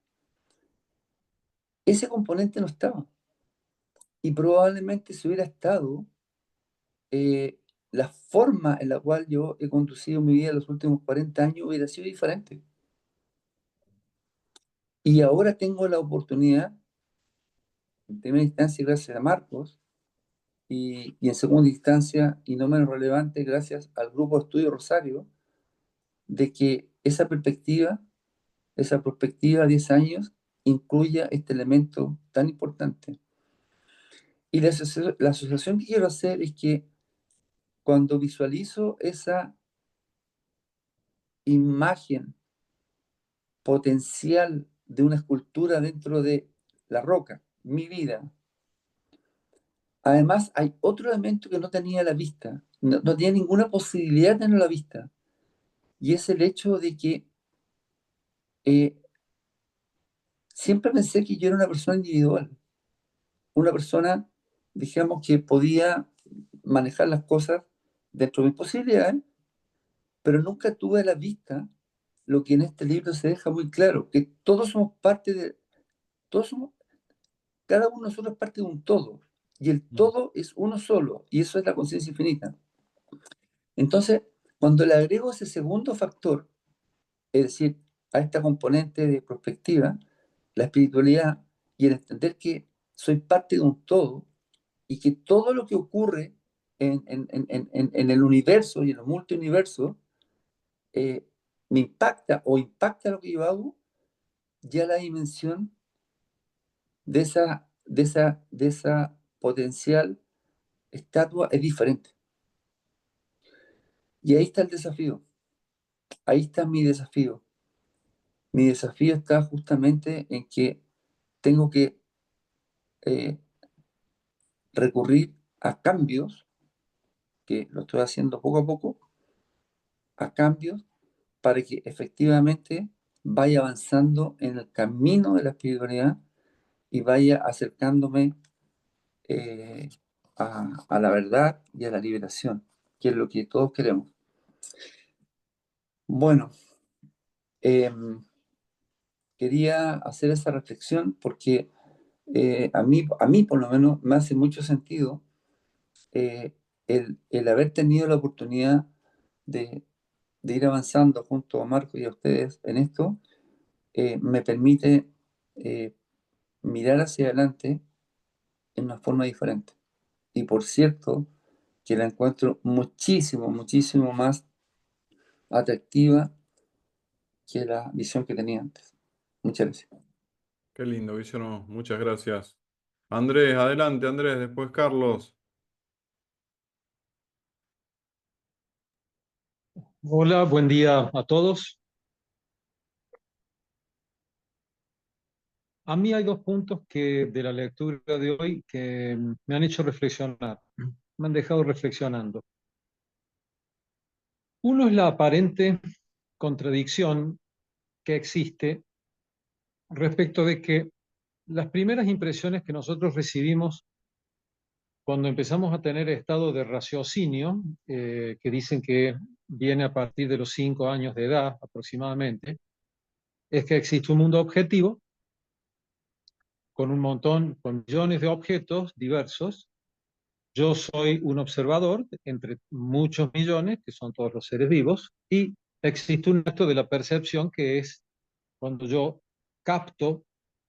Ese componente no estaba, y probablemente si hubiera estado, eh, la forma en la cual yo he conducido mi vida los últimos 40 años hubiera sido diferente. Y ahora tengo la oportunidad, en primera instancia, gracias a Marcos, y en segunda instancia, y no menos relevante, gracias al Grupo de Estudio Rosario, de que esa perspectiva a 10 años incluya este elemento tan importante. Y la asociación que quiero hacer es que cuando visualizo esa imagen potencial de una escultura dentro de la roca, mi vida, además hay otro elemento que no tenía a la vista, no tenía ninguna posibilidad de tener a la vista, y es el hecho de que eh, siempre pensé que yo era una persona individual, una persona, digamos, que podía manejar las cosas dentro de mis posibilidades, pero nunca tuve a la vista lo que en este libro se deja muy claro, que todos somos parte de, todos somos, cada uno de nosotros es parte de un todo, y el todo es uno solo, y eso es la conciencia infinita. Entonces, cuando le agrego ese segundo factor, es decir, a esta componente de perspectiva, la espiritualidad y el entender que soy parte de un todo y que todo lo que ocurre en el universo y en el multiuniverso me impacta o impacta lo que yo hago, ya la dimensión de esa potencial estatua es diferente. Y ahí está el desafío. Ahí está mi desafío. Mi desafío está justamente en que tengo que recurrir a cambios, que lo estoy haciendo poco a poco, a cambios para que efectivamente vaya avanzando en el camino de la espiritualidad y vaya acercándome a la verdad y a la liberación, que es lo que todos queremos. Bueno, quería hacer esa reflexión porque a mí por lo menos me hace mucho sentido el haber tenido la oportunidad de ir avanzando junto a Marco y a ustedes en esto, me permite mirar hacia adelante en una forma diferente. Y por cierto, que la encuentro muchísimo, muchísimo más atractiva que la visión que tenía antes. Muchas gracias. Qué lindo, Guillermo. Muchas gracias. Andrés, adelante, Andrés, después Carlos. Hola, buen día a todos. A mí hay dos puntos de la lectura de hoy que me han hecho reflexionar, me han dejado reflexionando. Uno es la aparente contradicción que existe respecto de que las primeras impresiones que nosotros recibimos cuando empezamos a tener estado de raciocinio, que dicen que viene a partir de los 5 años de edad aproximadamente, es que existe un mundo objetivo con con millones de objetos diversos. Yo soy un observador entre muchos millones, que son todos los seres vivos, y existe un acto de la percepción que es cuando yo capto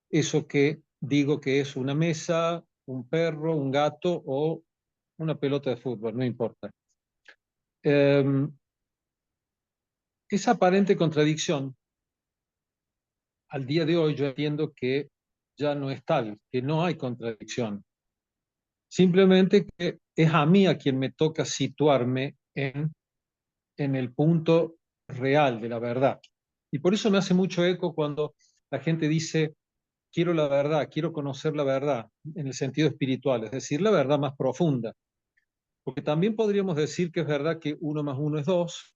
eso que digo que es una mesa, un perro, un gato o una pelota de fútbol, no importa. Esa aparente contradicción, al día de hoy yo entiendo que ya no es tal, que no hay contradicción. Simplemente que es a mí a quien me toca situarme en el punto real de la verdad. Y por eso me hace mucho eco cuando la gente dice, quiero la verdad, quiero conocer la verdad, en el sentido espiritual, es decir, la verdad más profunda. Porque también podríamos decir que es verdad que 1 más 1 es 2,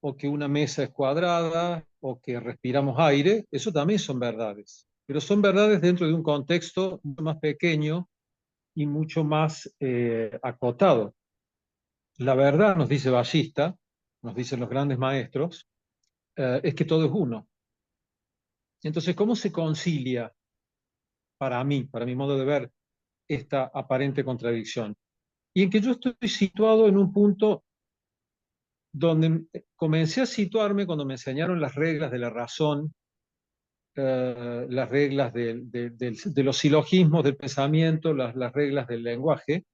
o que una mesa es cuadrada, o que respiramos aire, eso también son verdades. Pero son verdades dentro de un contexto mucho más pequeño y mucho más acotado. La verdad, nos dice Ballista, nos dicen los grandes maestros, es que todo es uno. Entonces, ¿cómo se concilia para mi modo de ver, esta aparente contradicción? Y en que yo estoy situado en un punto donde comencé a situarme cuando me enseñaron las reglas de la razón, las reglas de los silogismos del pensamiento, las reglas del lenguaje,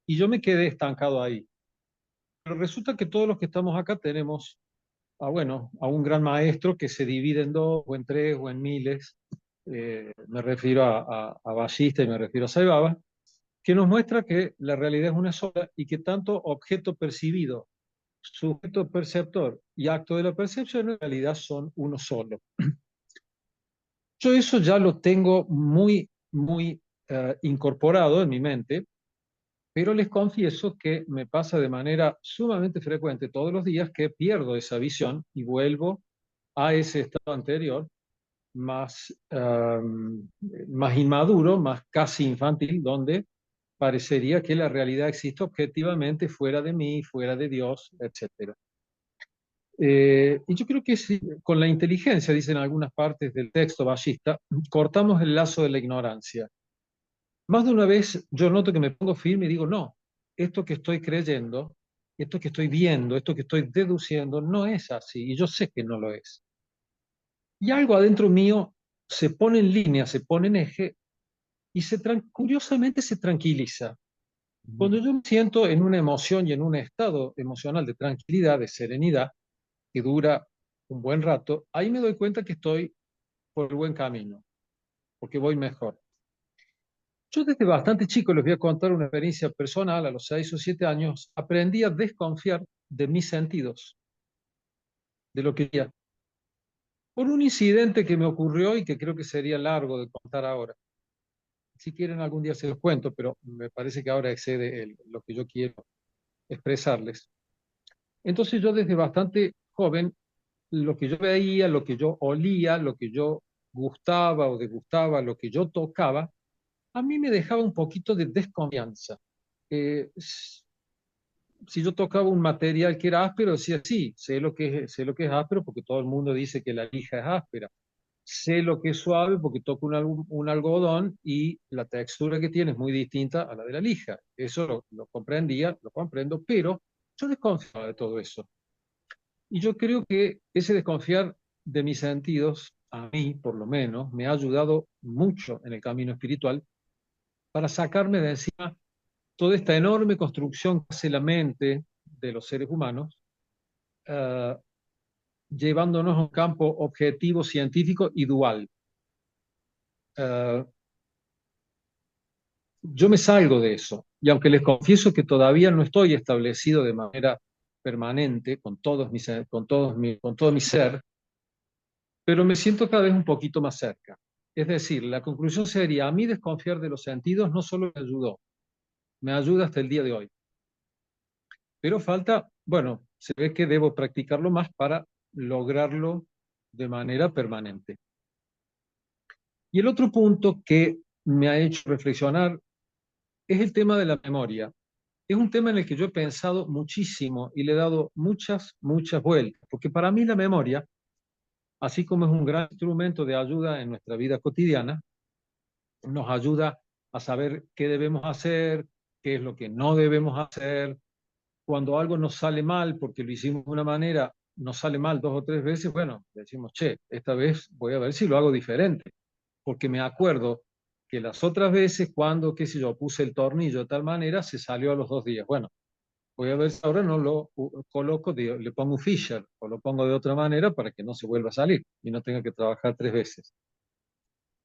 y yo me quedé estancado ahí. Pero resulta que todos los que estamos acá tenemos bueno, a un gran maestro que se divide en dos, o en tres, o en miles. Me refiero a Ballista y me refiero a Saibaba, que nos muestra que la realidad es una sola y que tanto objeto percibido, sujeto perceptor y acto de la percepción en realidad son uno solo. Yo eso ya lo tengo muy incorporado en mi mente, pero les confieso que me pasa de manera sumamente frecuente todos los días que pierdo esa visión y vuelvo a ese estado anterior, más inmaduro, más casi infantil, donde parecería que la realidad existe objetivamente fuera de mí, fuera de Dios, etc. Y yo creo que con la inteligencia, dicen algunas partes del texto ballista, cortamos el lazo de la ignorancia. Más de una vez yo noto que me pongo firme y digo, no, esto que estoy creyendo, esto que estoy viendo, esto que estoy deduciendo, no es así, y yo sé que no lo es. Y algo adentro mío se pone en línea, se pone en eje, y curiosamente se tranquiliza. Cuando yo me siento en una emoción y en un estado emocional de tranquilidad, de serenidad, que dura un buen rato, ahí me doy cuenta que estoy por el buen camino, porque voy mejor. Yo desde bastante chico, les voy a contar una experiencia personal, a los 6 o 7 años, aprendí a desconfiar de mis sentidos, de lo que veía, por un incidente que me ocurrió y que creo que sería largo de contar ahora. Si quieren algún día se los cuento, pero me parece que ahora excede lo que yo quiero expresarles. Entonces yo desde bastante joven, lo que yo veía, lo que yo olía, lo que yo gustaba o degustaba, lo que yo tocaba, a mí me dejaba un poquito de desconfianza. Si yo tocaba un material que era áspero, decía, sí, sé lo que es áspero porque todo el mundo dice que la lija es áspera. Sé lo que es suave porque toco un algodón y la textura que tiene es muy distinta a la de la lija. Eso lo comprendía, lo comprendo, pero yo desconfiaba de todo eso. Y yo creo que ese desconfiar de mis sentidos, a mí por lo menos, me ha ayudado mucho en el camino espiritual para sacarme de encima toda esta enorme construcción que hace la mente de los seres humanos, uh, llevándonos a un campo objetivo, científico y dual. Yo me salgo de eso, y aunque les confieso que todavía no estoy establecido de manera permanente con todo mi ser, pero me siento cada vez un poquito más cerca. Es decir, la conclusión sería, a mí desconfiar de los sentidos no solo me ayudó, me ayuda hasta el día de hoy. Pero falta, bueno, se ve que debo practicarlo más para lograrlo de manera permanente. Y el otro punto que me ha hecho reflexionar es el tema de la memoria. Es un tema en el que yo he pensado muchísimo y le he dado muchas vueltas, porque para mí la memoria, así como es un gran instrumento de ayuda en nuestra vida cotidiana, nos ayuda a saber qué debemos hacer, qué es lo que no debemos hacer. Cuando algo nos sale mal, porque lo hicimos de una manera, nos sale mal 2 o 3 veces, bueno, decimos, che, esta vez voy a ver si lo hago diferente, porque me acuerdo que las otras veces cuando, qué sé yo, puse el tornillo de tal manera, se salió a los 2 días. Bueno, voy a ver si ahora no lo coloco, le pongo un fisher o lo pongo de otra manera para que no se vuelva a salir y no tenga que trabajar 3 veces.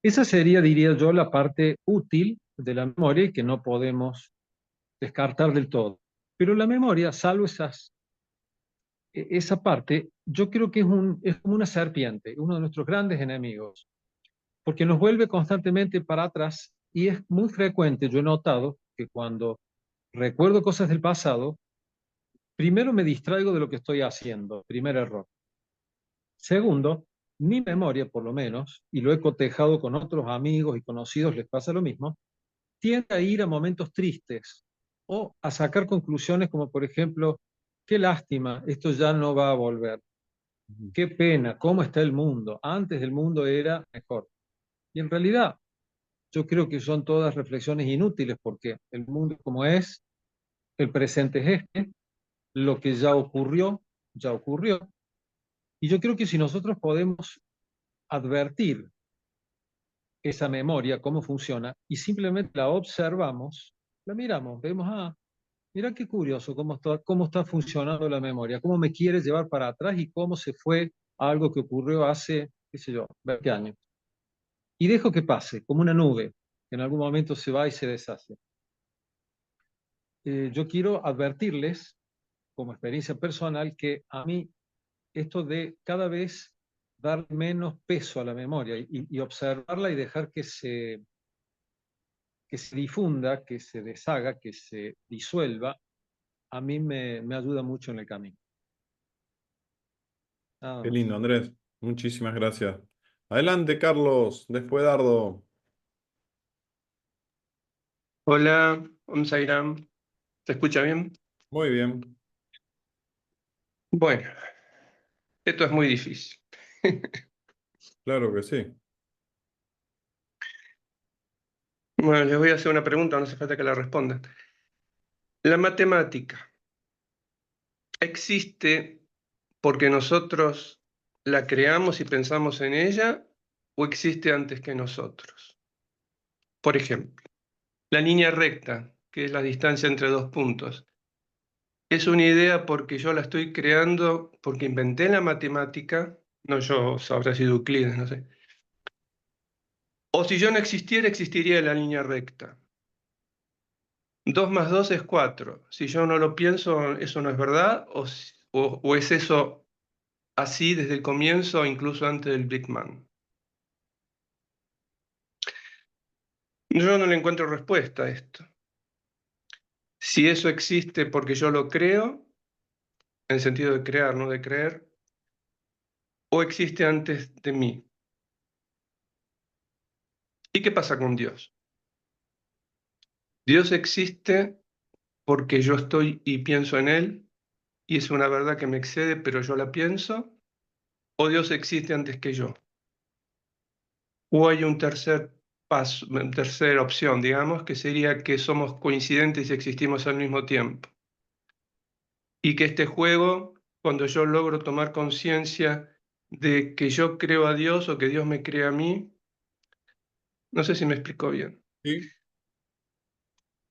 Esa sería, diría yo, la parte útil de la memoria y que no podemos descartar del todo. Pero la memoria, salvo esa parte, yo creo que es como una serpiente, uno de nuestros grandes enemigos, porque nos vuelve constantemente para atrás y es muy frecuente, yo he notado que cuando recuerdo cosas del pasado, primero me distraigo de lo que estoy haciendo, primer error. Segundo, mi memoria, por lo menos, y lo he cotejado con otros amigos y conocidos, les pasa lo mismo, tiende a ir a momentos tristes o a sacar conclusiones como, por ejemplo, qué lástima, esto ya no va a volver. Qué pena, cómo está el mundo. Antes el mundo era mejor. Y en realidad, yo creo que son todas reflexiones inútiles porque el mundo como es, el presente es este, lo que ya ocurrió. Y yo creo que si nosotros podemos advertir esa memoria, cómo funciona, y simplemente la observamos, la miramos, vemos, Mira qué curioso cómo está funcionando la memoria, cómo me quiere llevar para atrás y cómo se fue a algo que ocurrió hace, qué sé yo, 20 años. Y dejo que pase, como una nube, que en algún momento se va y se deshace. Yo quiero advertirles, como experiencia personal, que a mí esto de cada vez dar menos peso a la memoria y observarla y dejar que se difunda, que se deshaga, que se disuelva, a mí me ayuda mucho en el camino. Nada Qué más. lindo, Andrés. Muchísimas gracias. Adelante, Carlos, después Dardo. Hola, Sairam. ¿Se escucha bien? Muy bien. Bueno, esto es muy difícil. Claro que sí. Bueno, les voy a hacer una pregunta, no hace falta que la respondan. ¿La matemática existe porque nosotros la creamos y pensamos en ella o existe antes que nosotros? Por ejemplo, la línea recta, que es la distancia entre dos puntos, ¿es una idea porque yo la estoy creando porque inventé la matemática? No, yo, habrá sido Euclides, no sé. O si yo no existiera, existiría la línea recta. 2 más 2 es 4. Si yo no lo pienso, ¿eso no es verdad? ¿O es eso así desde el comienzo, incluso antes del Big Bang? Yo no le encuentro respuesta a esto. Si eso existe porque yo lo creo, en el sentido de crear, no de creer, o existe antes de mí. ¿Y qué pasa con Dios? Dios existe porque yo estoy y pienso en Él, y es una verdad que me excede, pero yo la pienso, o Dios existe antes que yo. O hay un tercer paso, una tercera opción, digamos, que sería que somos coincidentes y existimos al mismo tiempo. Y que este juego, cuando yo logro tomar conciencia de que yo creo a Dios o que Dios me cree a mí, no sé si me explico bien. Sí.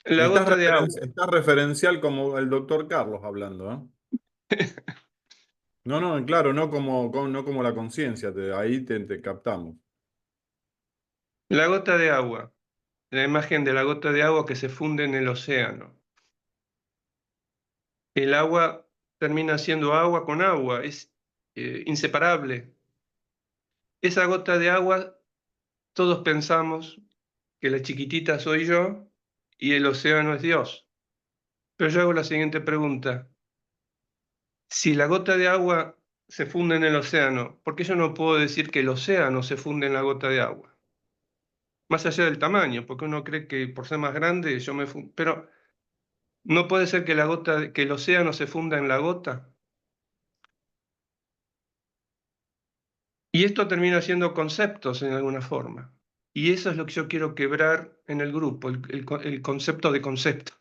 La gota de agua. Estás referencial como el doctor Carlos hablando, ¿eh? No, no, claro, no como la conciencia, ahí te captamos. La gota de agua. La imagen de la gota de agua que se funde en el océano. El agua termina siendo agua con agua, es inseparable. Esa gota de agua, todos pensamos que la chiquitita soy yo y el océano es Dios. Pero yo hago la siguiente pregunta. Si la gota de agua se funde en el océano, ¿por qué yo no puedo decir que el océano se funde en la gota de agua? Más allá del tamaño, porque uno cree que por ser más grande yo me fundo. Pero ¿no puede ser que que el océano se funda en la gota? Y esto termina siendo conceptos en alguna forma. Y eso es lo que yo quiero quebrar en el grupo, el concepto de concepto.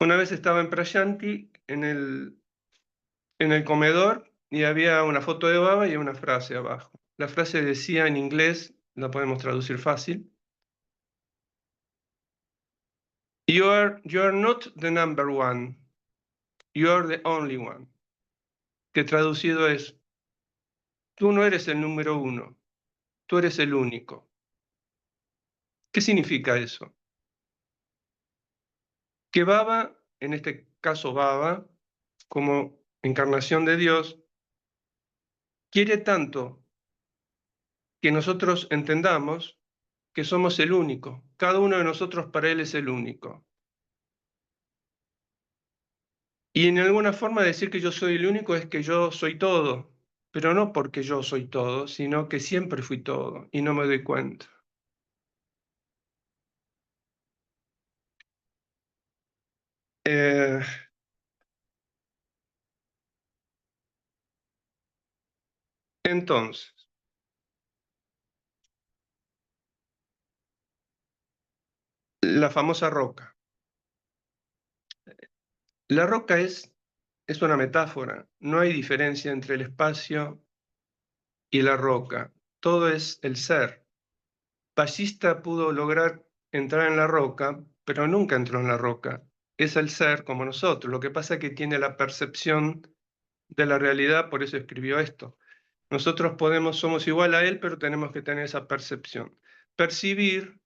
Una vez estaba en Prashanti, en el comedor, y había una foto de Baba y una frase abajo. La frase decía en inglés, la podemos traducir fácil: you are not the number one, you are the only one. Que traducido es, tú no eres el número uno, tú eres el único. ¿Qué significa eso? Que Baba, en este caso Baba, como encarnación de Dios, quiere tanto que nosotros entendamos que somos el único. Cada uno de nosotros para Él es el único. Y en alguna forma decir que yo soy el único es que yo soy todo, pero no porque yo soy todo, sino que siempre fui todo y no me doy cuenta. Eh, entonces, la famosa roca. La roca es una metáfora, no hay diferencia entre el espacio y la roca, todo es el ser. Ballista pudo lograr entrar en la roca, pero nunca entró en la roca. Es el ser como nosotros. Lo que pasa es que tiene la percepción de la realidad, por eso escribió esto. Nosotros somos igual a él, pero tenemos que tener esa percepción. Percibir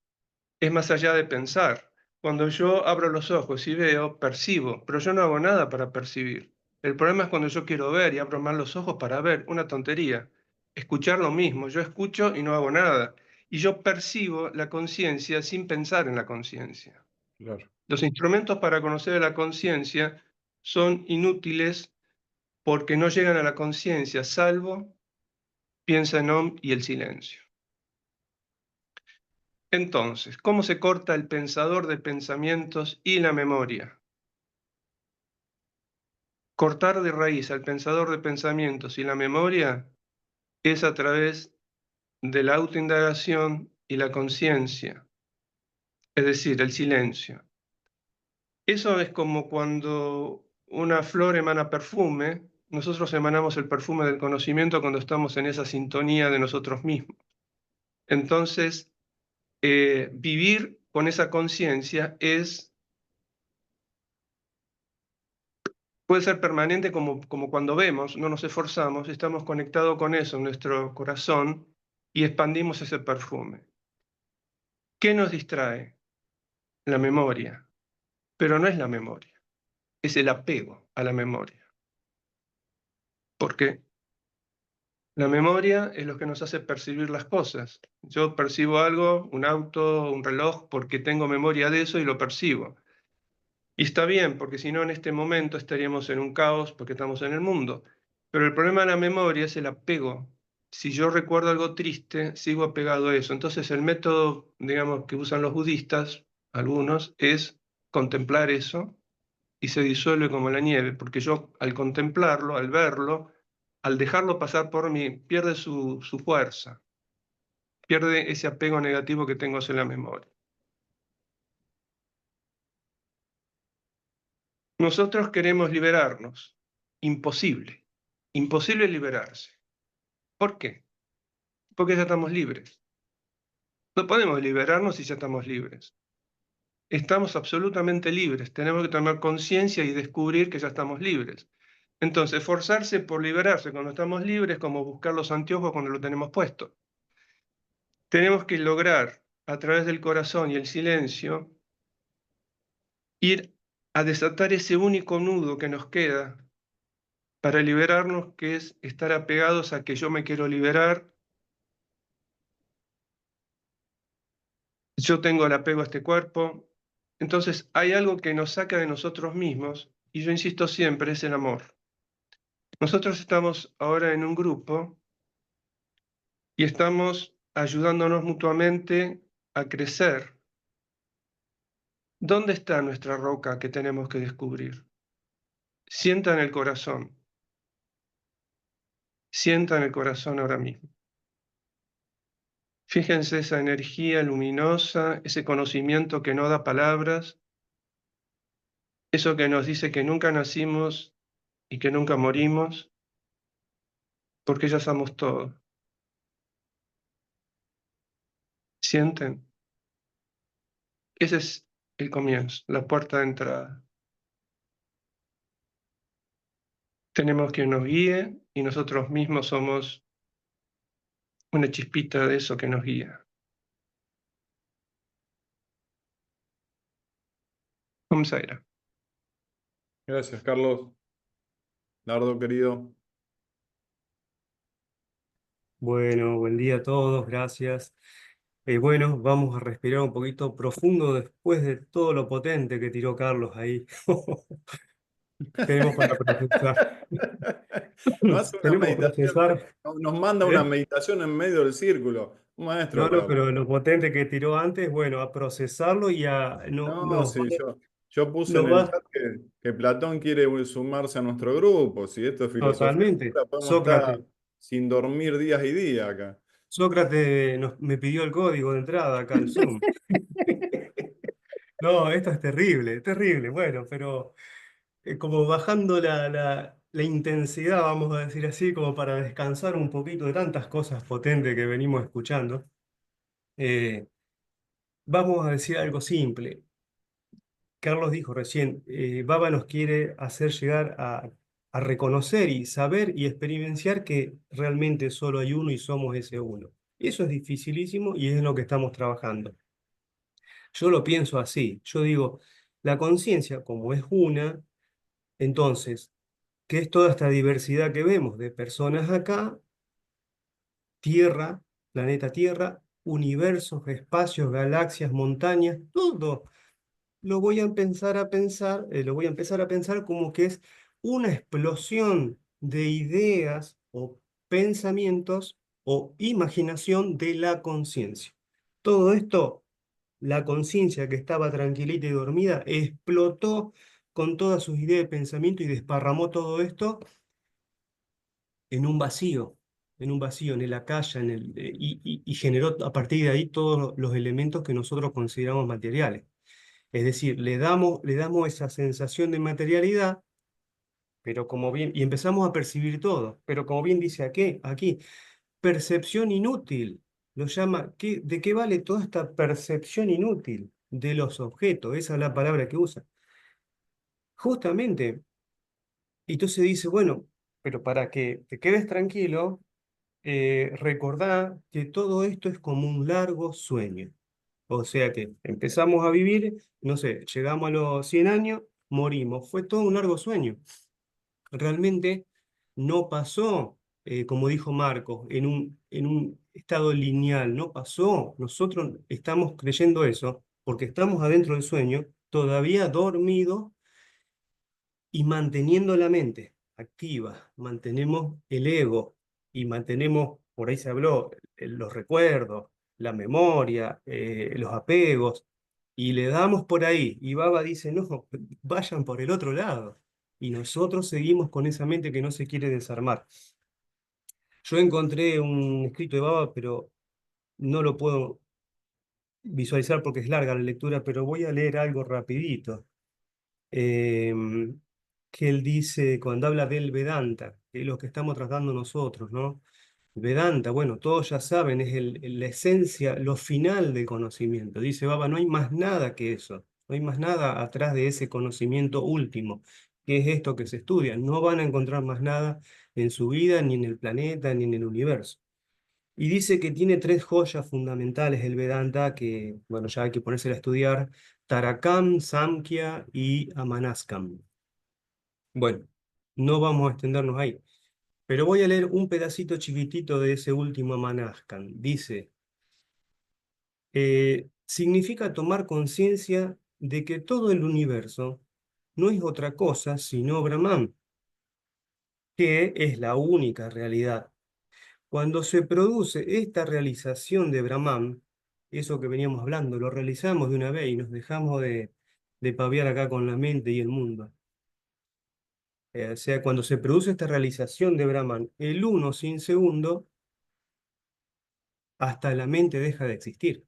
es más allá de pensar. Cuando yo abro los ojos y veo, percibo, pero yo no hago nada para percibir. El problema es cuando yo quiero ver y abro más los ojos para ver, una tontería. Escuchar lo mismo, yo escucho y no hago nada. Y yo percibo la conciencia sin pensar en la conciencia. Claro. Los instrumentos para conocer la conciencia son inútiles porque no llegan a la conciencia, salvo piensa en Om y el silencio. Entonces, ¿cómo se corta el pensador de pensamientos y la memoria? Cortar de raíz al pensador de pensamientos y la memoria es a través de la autoindagación y la conciencia, es decir, el silencio. Eso es como cuando una flor emana perfume, nosotros emanamos el perfume del conocimiento cuando estamos en esa sintonía de nosotros mismos. Entonces, vivir con esa conciencia puede ser permanente como cuando vemos, no nos esforzamos, estamos conectados con eso en nuestro corazón y expandimos ese perfume. ¿Qué nos distrae? La memoria, pero no es la memoria, es el apego a la memoria. Porque la memoria es lo que nos hace percibir las cosas. Yo percibo algo, un auto, un reloj, porque tengo memoria de eso y lo percibo. Y está bien, porque si no en este momento estaríamos en un caos porque estamos en el mundo. Pero el problema de la memoria es el apego. Si yo recuerdo algo triste, sigo apegado a eso. Entonces el método, digamos, que usan los budistas, algunos, es contemplar eso y se disuelve como la nieve, porque yo al contemplarlo, al verlo, al dejarlo pasar por mí, pierde su fuerza, pierde ese apego negativo que tengo hacia la memoria. Nosotros queremos liberarnos. Imposible. Imposible liberarse. ¿Por qué? Porque ya estamos libres. No podemos liberarnos si ya estamos libres. Estamos absolutamente libres. Tenemos que tomar conciencia y descubrir que ya estamos libres. Entonces, forzarse por liberarse cuando estamos libres es como buscar los anteojos cuando lo tenemos puesto. Tenemos que lograr, a través del corazón y el silencio, ir a desatar ese único nudo que nos queda para liberarnos, que es estar apegados a que yo me quiero liberar, yo tengo el apego a este cuerpo. Entonces hay algo que nos saca de nosotros mismos, y yo insisto siempre, es el amor. Nosotros estamos ahora en un grupo y estamos ayudándonos mutuamente a crecer. ¿Dónde está nuestra roca que tenemos que descubrir? Sienta en el corazón. Sienta en el corazón ahora mismo. Fíjense esa energía luminosa, ese conocimiento que no da palabras, eso que nos dice que nunca nacimos y que nunca morimos, porque ya somos todo. ¿Sienten? Ese es el comienzo, la puerta de entrada. Tenemos quien nos guíe y nosotros mismos somos una chispita de eso que nos guía. Vamos a ir. Gracias, Carlos. Nardo, querido. Bueno, buen día a todos, gracias. Bueno, vamos a respirar un poquito profundo después de todo lo potente que tiró Carlos ahí. Tenemos para procesar. No hace una Tenemos para meditación, procesar. nos manda una ¿Eh? meditación en medio del círculo. Un maestro No, no, acá. pero lo potente que tiró antes, bueno, a procesarlo y a no, No, sí, yo puse en nos el va chat que Platón quiere sumarse a nuestro grupo. Si esto es filosofía totalmente. pura, podemos estar Sócrates. sin dormir días y días acá. Sócrates me pidió el código de entrada acá al Zoom. No, esto es terrible, terrible. Bueno, pero como bajando la intensidad, vamos a decir así, como para descansar un poquito de tantas cosas potentes que venimos escuchando, vamos a decir algo simple. Carlos dijo recién, Baba nos quiere hacer llegar a reconocer y saber y experienciar que realmente solo hay uno y somos ese uno. Eso es dificilísimo y es en lo que estamos trabajando. Yo lo pienso así, yo digo, la conciencia como es una, entonces, ¿qué es toda esta diversidad que vemos de personas acá? Tierra, planeta Tierra, universos, espacios, galaxias, montañas, todo lo voy a empezar a pensar, lo voy a empezar a pensar como que es una explosión de ideas o pensamientos o imaginación de la conciencia. Todo esto, la conciencia que estaba tranquilita y dormida, explotó con todas sus ideas de pensamiento y desparramó todo esto en un vacío, en el acá, y generó a partir de ahí todos los elementos que nosotros consideramos materiales. Es decir, le damos esa sensación de materialidad, pero como bien, y empezamos a percibir todo, pero como bien dice aquí, percepción inútil, lo llama, ¿de qué vale toda esta percepción inútil de los objetos? Esa es la palabra que usa. Justamente, y entonces dice, bueno, pero para que te quedes tranquilo, recordá que todo esto es como un largo sueño. O sea que empezamos a vivir, no sé, llegamos a los 100 años, morimos. Fue todo un largo sueño. Realmente no pasó, como dijo Marcos, en un estado lineal, no pasó. Nosotros estamos creyendo eso porque estamos adentro del sueño, todavía dormidos y manteniendo la mente activa, mantenemos el ego y mantenemos, por ahí se habló, los recuerdos, la memoria, los apegos, y le damos por ahí. Y Baba dice, no, vayan por el otro lado. Y nosotros seguimos con esa mente que no se quiere desarmar. Yo encontré un escrito de Baba, pero no lo puedo visualizar porque es larga la lectura, pero voy a leer algo rapidito. em, que él dice cuando habla del Vedanta, que es lo que estamos tratando nosotros, ¿no? Vedanta, bueno, todos ya saben, es la esencia, lo final del conocimiento. Dice Baba, no hay más nada que eso, no hay más nada atrás de ese conocimiento último, que es esto que se estudia. No van a encontrar más nada en su vida, ni en el planeta, ni en el universo. Y dice que tiene tres joyas fundamentales el Vedanta que, bueno, ya hay que ponerse a estudiar, Tarakam, Samkhya y Amanaskam. Bueno, no vamos a extendernos ahí, pero voy a leer un pedacito chiquitito de ese último Amanaskam. Dice, significa tomar conciencia de que todo el universo no es otra cosa sino Brahman, que es la única realidad. Cuando se produce esta realización de Brahman, eso que veníamos hablando, lo realizamos de una vez y nos dejamos de paviar acá con la mente y el mundo. O sea, cuando se produce esta realización de Brahman, el uno sin segundo, hasta la mente deja de existir.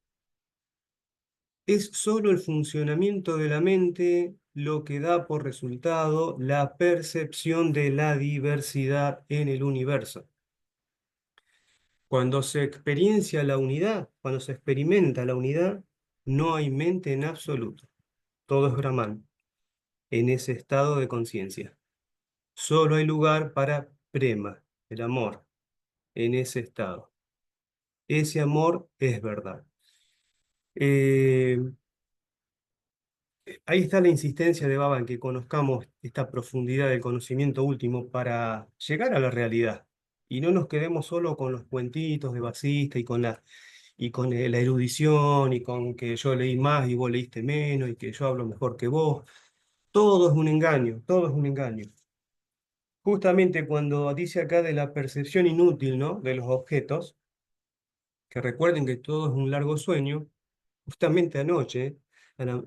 Es solo el funcionamiento de la mente lo que da por resultado la percepción de la diversidad en el universo. Cuando se experiencia la unidad, cuando se experimenta la unidad, no hay mente en absoluto. Todo es Brahman, en ese estado de conciencia. Solo hay lugar para prema, el amor, en ese estado. Ese amor es verdad. Eh, Ahí está la insistencia de Baba en que conozcamos esta profundidad del conocimiento último para llegar a la realidad. Y no nos quedemos solo con los cuentitos de Basista y con la erudición y con que yo leí más y vos leíste menos y que yo hablo mejor que vos. Todo es un engaño, todo es un engaño. Justamente cuando dice acá de la percepción inútil, ¿no?, de los objetos, que recuerden que todo es un largo sueño, justamente anoche,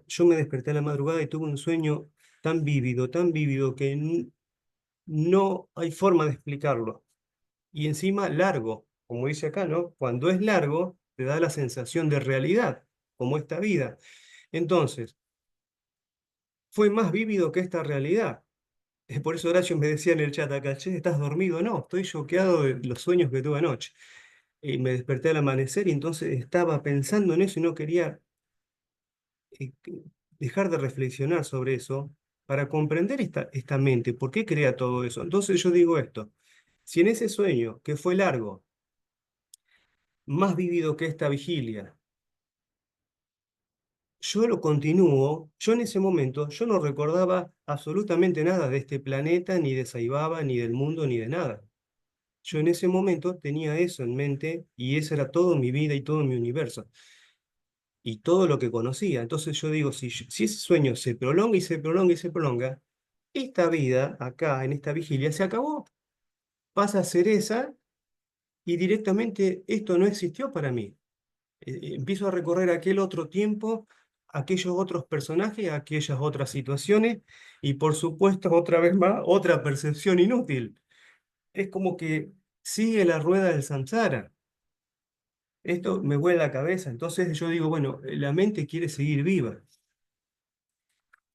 yo me desperté a la madrugada y tuve un sueño tan vívido que no hay forma de explicarlo. Y encima largo, como dice acá, ¿no? Cuando es largo, te da la sensación de realidad, como esta vida. Entonces, fue más vívido que esta realidad. Por eso Horacio me decía en el chat acá, che, ¿estás dormido? No, estoy choqueado de los sueños que tuve anoche. Y me desperté al amanecer y entonces estaba pensando en eso y no quería dejar de reflexionar sobre eso para comprender esta mente, por qué crea todo eso. Entonces yo digo esto, si en ese sueño, que fue largo, más vivido que esta vigilia, yo lo continúo, yo en ese momento, yo no recordaba absolutamente nada de este planeta, ni de Saibaba, ni del mundo, ni de nada. Yo en ese momento tenía eso en mente y esa era toda mi vida y todo mi universo y todo lo que conocía. Entonces yo digo, si ese sueño se prolonga y se prolonga y se prolonga, esta vida acá, en esta vigilia, se acabó. Pasa a ser esa y directamente esto no existió para mí. Empiezo a recorrer aquel otro tiempo, aquellos otros personajes, aquellas otras situaciones y por supuesto otra vez más, otra percepción inútil. Es como que sigue la rueda del samsara. Esto me vuela la cabeza. Entonces yo digo, bueno, la mente quiere seguir viva.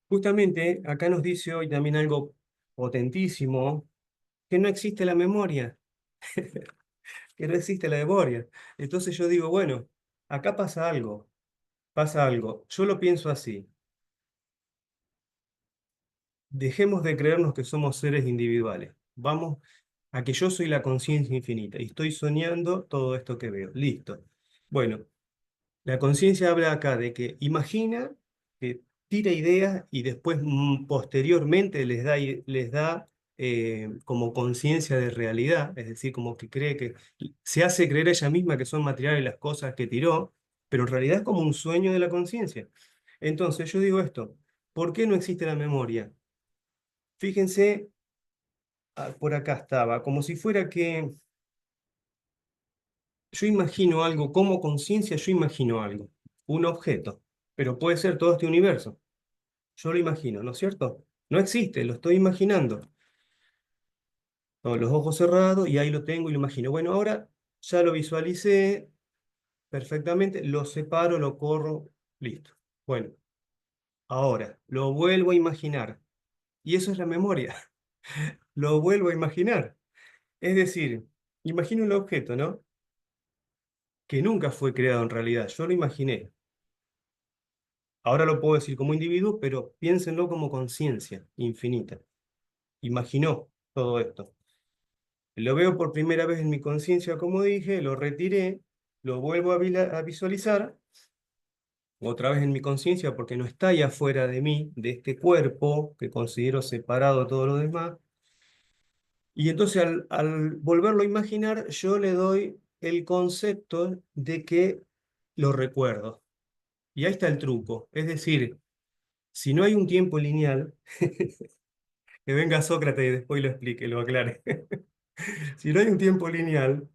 Justamente acá nos dice hoy también algo potentísimo, que no existe la memoria, que no existe la memoria. Entonces yo digo, bueno, acá pasa algo, pasa algo. Yo lo pienso así. Dejemos de creernos que somos seres individuales. Vamos a que yo soy la conciencia infinita y estoy soñando todo esto que veo. Listo. Bueno, la conciencia habla acá de que imagina, que tira ideas y después posteriormente les da como conciencia de realidad, es decir, como que cree que se hace creer a ella misma que son materiales las cosas que tiró, pero en realidad es como un sueño de la conciencia. Entonces yo digo esto, ¿por qué no existe la memoria? Fíjense, por acá estaba, como si fuera que yo imagino algo, como conciencia yo imagino algo, un objeto, pero puede ser todo este universo. Yo lo imagino, ¿no es cierto? No existe, lo estoy imaginando. Con los ojos cerrados y ahí lo tengo y lo imagino. Bueno, ahora ya lo visualicé perfectamente, lo separo, lo corro, listo. Bueno, ahora lo vuelvo a imaginar. Y eso es la memoria. Lo vuelvo a imaginar. Es decir, imagino un objeto, ¿no? Que nunca fue creado en realidad. Yo lo imaginé. Ahora lo puedo decir como individuo, pero piénsenlo como conciencia infinita. Imaginó todo esto. Lo veo por primera vez en mi conciencia, como dije, lo retiré, lo vuelvo a visualizar, otra vez en mi conciencia, porque no está ahí afuera de mí, de este cuerpo que considero separado de todo lo demás. Y entonces al volverlo a imaginar, yo le doy el concepto de que lo recuerdo. Y ahí está el truco. Es decir, si no hay un tiempo lineal, que venga Sócrates y después lo explique, lo aclare. Si no hay un tiempo lineal,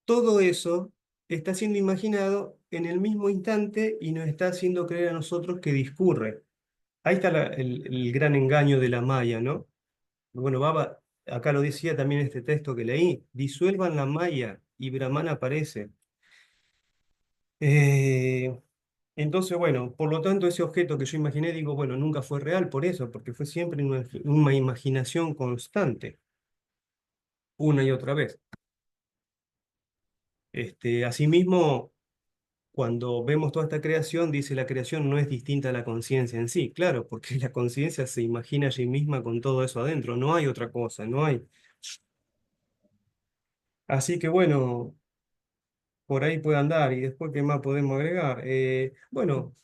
todo eso está siendo imaginado en el mismo instante y nos está haciendo creer a nosotros que discurre. Ahí está el gran engaño de la Maya, ¿no? Bueno, Baba, acá lo decía también este texto que leí, disuelvan la Maya y Brahman aparece. Eh, entonces, bueno, por lo tanto, ese objeto que yo imaginé, digo, bueno, nunca fue real por eso, porque fue siempre una imaginación constante, una y otra vez. Asimismo, cuando vemos toda esta creación, dice la creación no es distinta a la conciencia en sí, claro, porque la conciencia se imagina a sí misma con todo eso adentro, no hay otra cosa, no hay. Así que bueno, por ahí puede andar y después, ¿qué más podemos agregar? Bueno,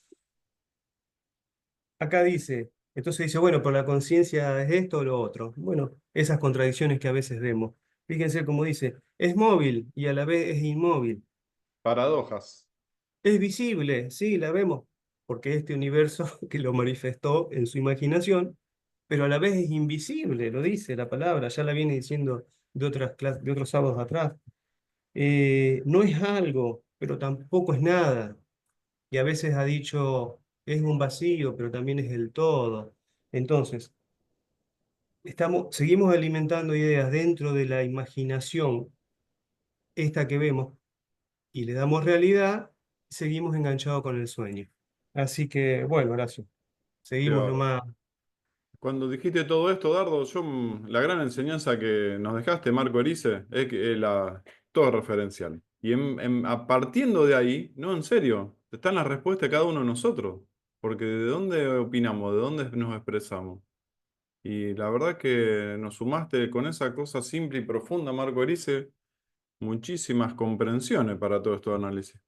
acá dice, entonces dice, bueno, pero la conciencia es esto o lo otro. Bueno, esas contradicciones que a veces vemos. Fíjense cómo dice, es móvil y a la vez es inmóvil. Paradojas. Es visible, sí, la vemos, porque este universo que lo manifestó en su imaginación, pero a la vez es invisible, lo dice la palabra, ya la viene diciendo de otros sábados atrás. No es algo, pero tampoco es nada. Y a veces ha dicho, es un vacío, pero también es el todo. Entonces, seguimos alimentando ideas dentro de la imaginación, esta que vemos, y le damos realidad, seguimos enganchados con el sueño. Así que, bueno, Horacio, seguimos Pero nomás. cuando dijiste todo esto, Dardo, la gran enseñanza que nos dejaste, Marco Erice, es que todo es referencial. Y partiendo de ahí, no, en serio, están las respuestas de cada uno de nosotros. porque ¿de dónde opinamos? ¿De dónde nos expresamos? Y la verdad que nos sumaste con esa cosa simple y profunda, Marco Erice, muchísimas comprensiones para todo este análisis.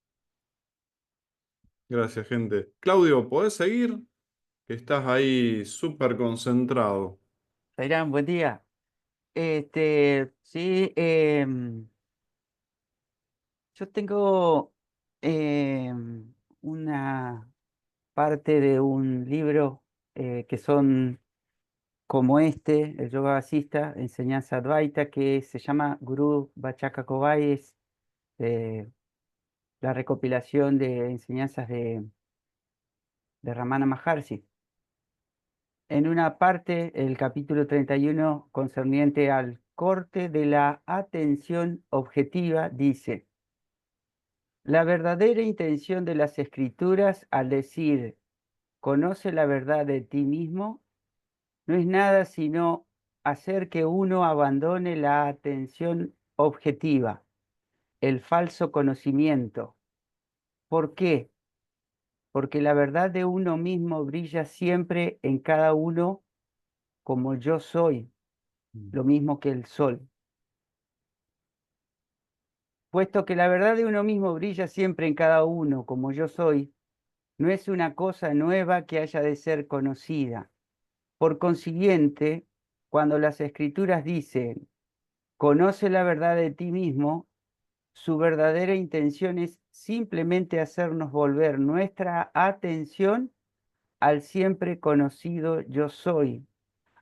Gracias, gente. Claudio, ¿podés seguir? Que estás ahí súper concentrado. Zairán, buen día. Sí, yo tengo una parte de un libro que son como el Yoga Vasista, Enseñanza Advaita, que se llama Guru Bachaka Kovai, es la recopilación de enseñanzas de Ramana Maharshi. En una parte, el capítulo 31, concerniente al corte de la atención objetiva, dice: la verdadera intención de las escrituras al decir conoce la verdad de ti mismo no es nada sino hacer que uno abandone la atención objetiva, el falso conocimiento. ¿Por qué? Porque la verdad de uno mismo brilla siempre en cada uno como yo soy, lo mismo que el sol. Puesto que la verdad de uno mismo brilla siempre en cada uno como yo soy, no es una cosa nueva que haya de ser conocida. Por consiguiente, cuando las escrituras dicen, conoce la verdad de ti mismo, su verdadera intención es simplemente hacernos volver nuestra atención al siempre conocido yo soy,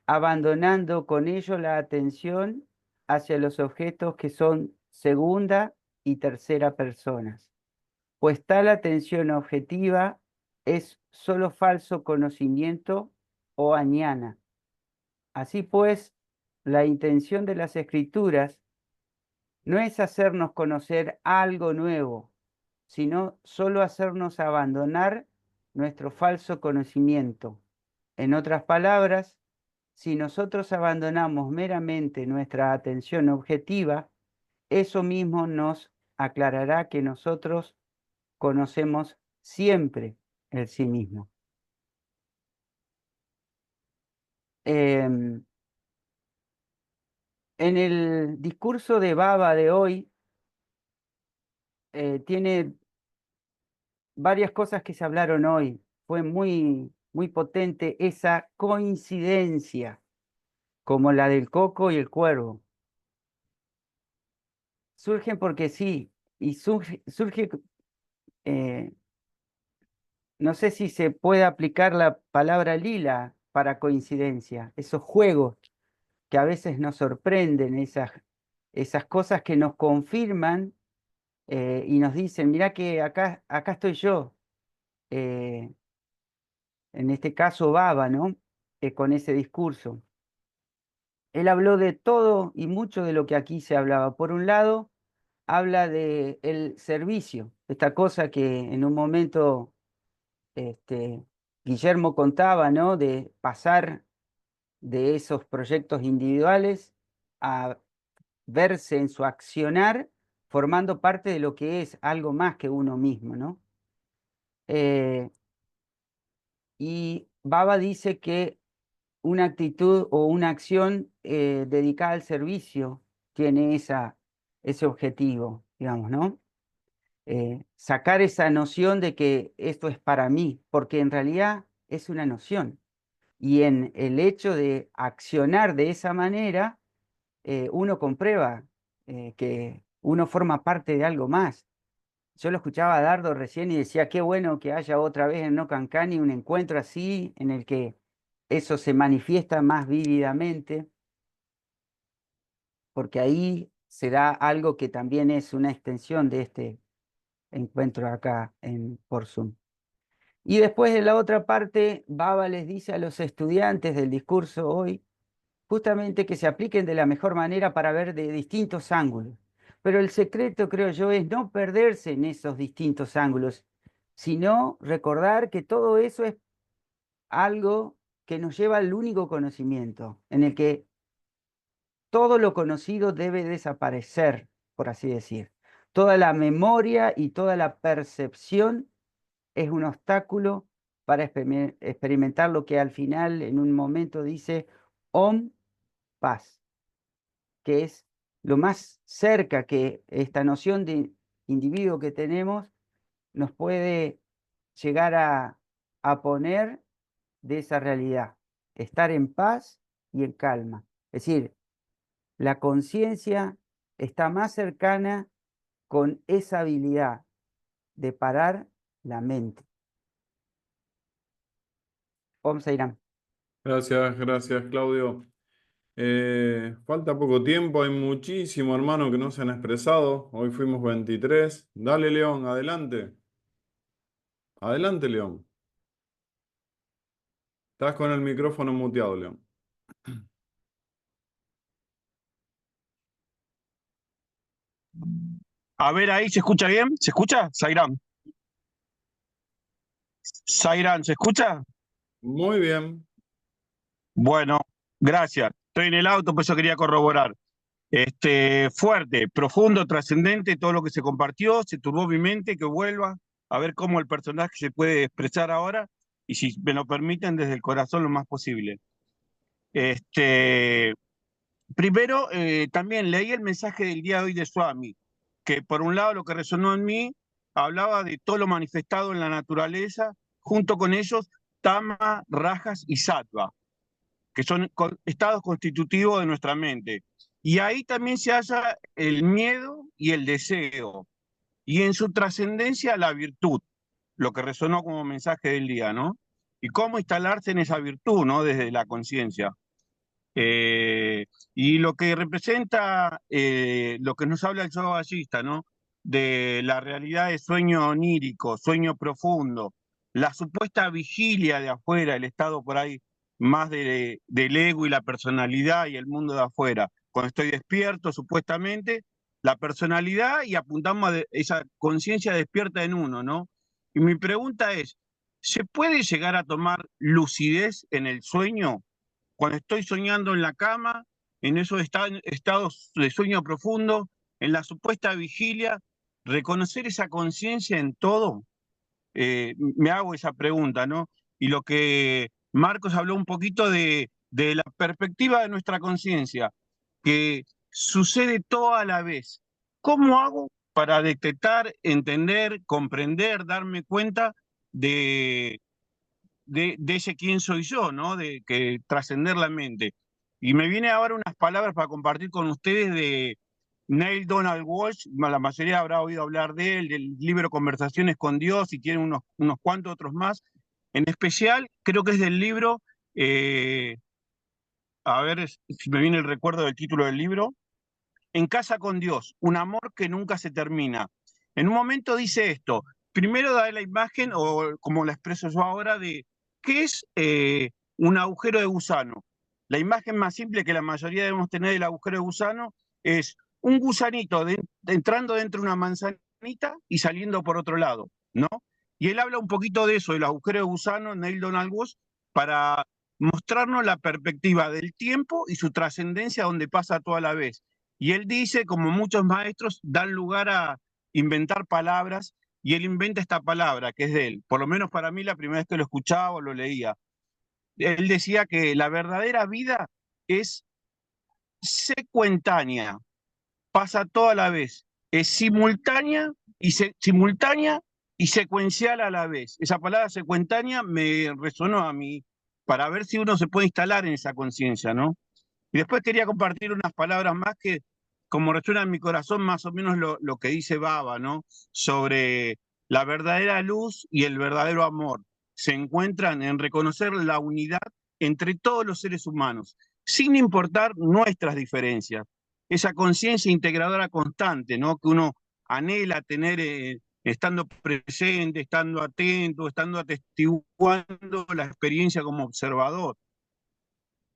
abandonando con ello la atención hacia los objetos que son segunda y tercera personas, pues tal atención objetiva es solo falso conocimiento o añana. Así pues, la intención de las escrituras no es hacernos conocer algo nuevo, sino solo hacernos abandonar nuestro falso conocimiento. En otras palabras, si nosotros abandonamos meramente nuestra atención objetiva, eso mismo nos aclarará que nosotros conocemos siempre el sí mismo. En el discurso de Baba de hoy, tiene varias cosas que se hablaron hoy. Fue muy, muy potente esa coincidencia, como la del coco y el cuervo. Surgen porque sí, y surge no sé si se puede aplicar la palabra lila para coincidencia, esos juegos que a veces nos sorprenden, esas cosas que nos confirman y nos dicen, mirá que acá estoy yo. En este caso Baba, ¿no? Con ese discurso. Él habló de todo y mucho de lo que aquí se hablaba. Por un lado, habla del servicio, esta cosa que en un momento Guillermo contaba, ¿no? De pasar de esos proyectos individuales a verse en su accionar formando parte de lo que es algo más que uno mismo, ¿no? Y Baba dice que una actitud o una acción dedicada al servicio tiene ese objetivo, digamos, ¿no? Sacar esa noción de que esto es para mí, porque en realidad es una noción. Y en el hecho de accionar de esa manera, uno comprueba que uno forma parte de algo más. Yo lo escuchaba a Dardo recién y decía, qué bueno que haya otra vez en No Cancani un encuentro así, en el que eso se manifiesta más vívidamente, porque ahí se da algo que también es una extensión de este encuentro acá por Zoom. Y después de la otra parte, Baba les dice a los estudiantes del discurso hoy, justamente que se apliquen de la mejor manera para ver de distintos ángulos. Pero el secreto, creo yo, es no perderse en esos distintos ángulos, sino recordar que todo eso es algo que nos lleva al único conocimiento, en el que todo lo conocido debe desaparecer, por así decir. Toda la memoria y toda la percepción es un obstáculo para experimentar lo que al final, en un momento, dice Om Paz, que es lo más cerca que esta noción de individuo que tenemos nos puede llegar a poner de esa realidad, estar en paz y en calma. Es decir, la conciencia está más cercana con esa habilidad de parar la mente. Om Sairam. Gracias, Claudio. Falta poco tiempo, hay muchísimo hermano que no se han expresado. Hoy fuimos 23. Dale, León, adelante. Adelante, León. Estás con el micrófono muteado, León. A ver, ahí, ¿se escucha bien? ¿Se escucha? Sairam. Sairam, ¿se escucha? Muy bien. Bueno, gracias. Estoy en el auto, por eso quería corroborar. Fuerte, profundo, trascendente, todo lo que se compartió, se turbó mi mente, que vuelva a ver cómo el personaje se puede expresar ahora y si me lo permiten desde el corazón lo más posible. Primero, también leí el mensaje del día de hoy de Swami, que por un lado lo que resonó en mí hablaba de todo lo manifestado en la naturaleza, junto con ellos Tama, Rajas y Sattva, que son estados constitutivos de nuestra mente. Y ahí también se halla el miedo y el deseo, y en su trascendencia la virtud, lo que resonó como mensaje del día, ¿no? Y cómo instalarse en esa virtud, ¿no? Desde la conciencia. Y lo que representa, lo que nos habla el yoga ballista, ¿no? De la realidad de sueño onírico, sueño profundo, la supuesta vigilia de afuera, el estado por ahí más del ego y la personalidad y el mundo de afuera. Cuando estoy despierto, supuestamente, la personalidad y apuntamos a esa conciencia despierta en uno, ¿no? Y mi pregunta es, ¿se puede llegar a tomar lucidez en el sueño? Cuando estoy soñando en la cama, en esos estados de sueño profundo, en la supuesta vigilia, reconocer esa conciencia en todo, me hago esa pregunta, ¿no? Y lo que Marcos habló un poquito de la perspectiva de nuestra conciencia, que sucede todo a la vez. ¿Cómo hago para detectar, entender, comprender, darme cuenta de ese quién soy yo, ¿no? De que trascender la mente? Y me viene ahora unas palabras para compartir con ustedes de Neil Donald Walsh, la mayoría habrá oído hablar de él, del libro Conversaciones con Dios, y tiene unos cuantos otros más. En especial, creo que es del libro, a ver si me viene el recuerdo del título del libro, En casa con Dios, un amor que nunca se termina. En un momento dice esto, primero da la imagen, o como la expreso yo ahora, de qué es un agujero de gusano. La imagen más simple que la mayoría debemos tener del agujero de gusano es un gusanito entrando dentro de una manzanita y saliendo por otro lado, ¿no? Y él habla un poquito de eso, del agujero de gusano, Neil Donald Walsh, para mostrarnos la perspectiva del tiempo y su trascendencia donde pasa toda la vez. Y él dice, como muchos maestros, dan lugar a inventar palabras, y él inventa esta palabra, que es de él. Por lo menos para mí, la primera vez que lo escuchaba o lo leía, él decía que la verdadera vida es secuentánea, pasa toda la vez, es simultánea y secuencial a la vez. Esa palabra secuentánea me resonó a mí para ver si uno se puede instalar en esa conciencia, ¿no? Y después quería compartir unas palabras más que, como resuena en mi corazón, más o menos lo que dice Baba, ¿no? Sobre la verdadera luz y el verdadero amor. Se encuentran en reconocer la unidad entre todos los seres humanos, sin importar nuestras diferencias. Esa conciencia integradora constante, ¿no? Que uno anhela tener estando presente, estando atento, estando atestiguando la experiencia como observador.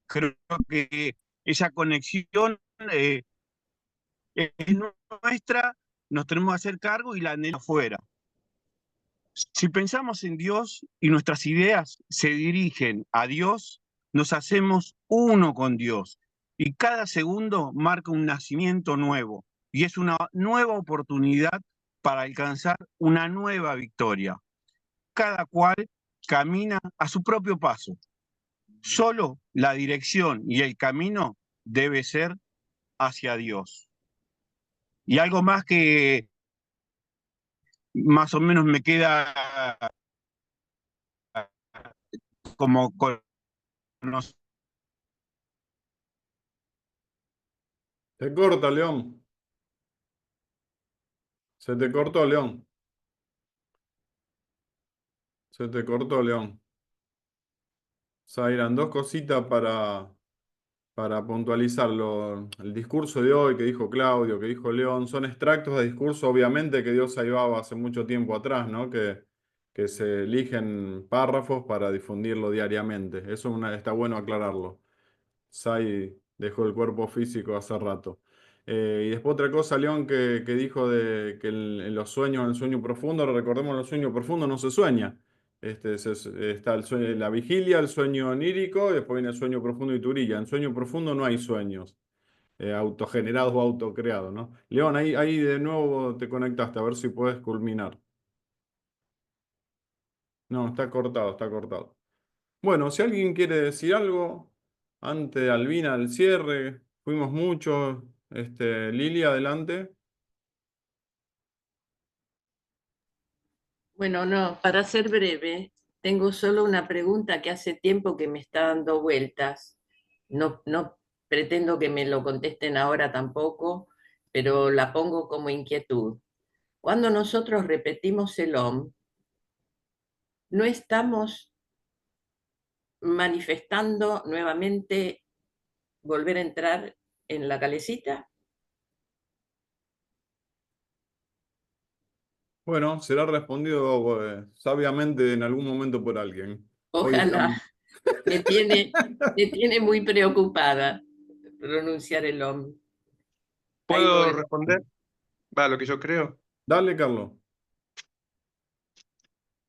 Creo que esa conexión es nuestra, nos tenemos que hacer cargo y la anhela afuera. Si pensamos en Dios y nuestras ideas se dirigen a Dios, nos hacemos uno con Dios. Y cada segundo marca un nacimiento nuevo. Y es una nueva oportunidad para alcanzar una nueva victoria. Cada cual camina a su propio paso. Solo la dirección y el camino debe ser hacia Dios. Y algo más que más o menos me queda como conocido. Se corta, León. Se te cortó, León. Se te cortó, León. Zairan, dos cositas para puntualizarlo. El discurso de hoy que dijo Claudio, que dijo León, son extractos de discurso, obviamente, que Dios llevaba hace mucho tiempo atrás, ¿no? Que se eligen párrafos para difundirlo diariamente. Eso está bueno aclararlo. Sai dejó el cuerpo físico hace rato. Y después otra cosa, León, que dijo de que en los sueños, en el sueño profundo, recordemos, en el sueño profundo no se sueña. Está la vigilia, el sueño onírico, y después viene el sueño profundo y turilla. En sueño profundo no hay sueños autogenerados o autocreados, ¿no? León, ahí de nuevo te conectaste, a ver si puedes culminar. No, está cortado, está cortado. Bueno, si alguien quiere decir algo, antes de Albina, al cierre, fuimos muchos. Lili, adelante. Bueno, no, para ser breve, tengo solo una pregunta que hace tiempo que me está dando vueltas. No pretendo que me lo contesten ahora tampoco, pero la pongo como inquietud. Cuando nosotros repetimos el OM, ¿no estamos manifestando nuevamente volver a entrar en la calecita? Bueno, será respondido sabiamente en algún momento por alguien. Hoy Ojalá. estamos. Me tiene muy preocupada pronunciar el OM. Ahí ¿Puedo voy. responder? Va, lo que yo creo. Dale, Carlos.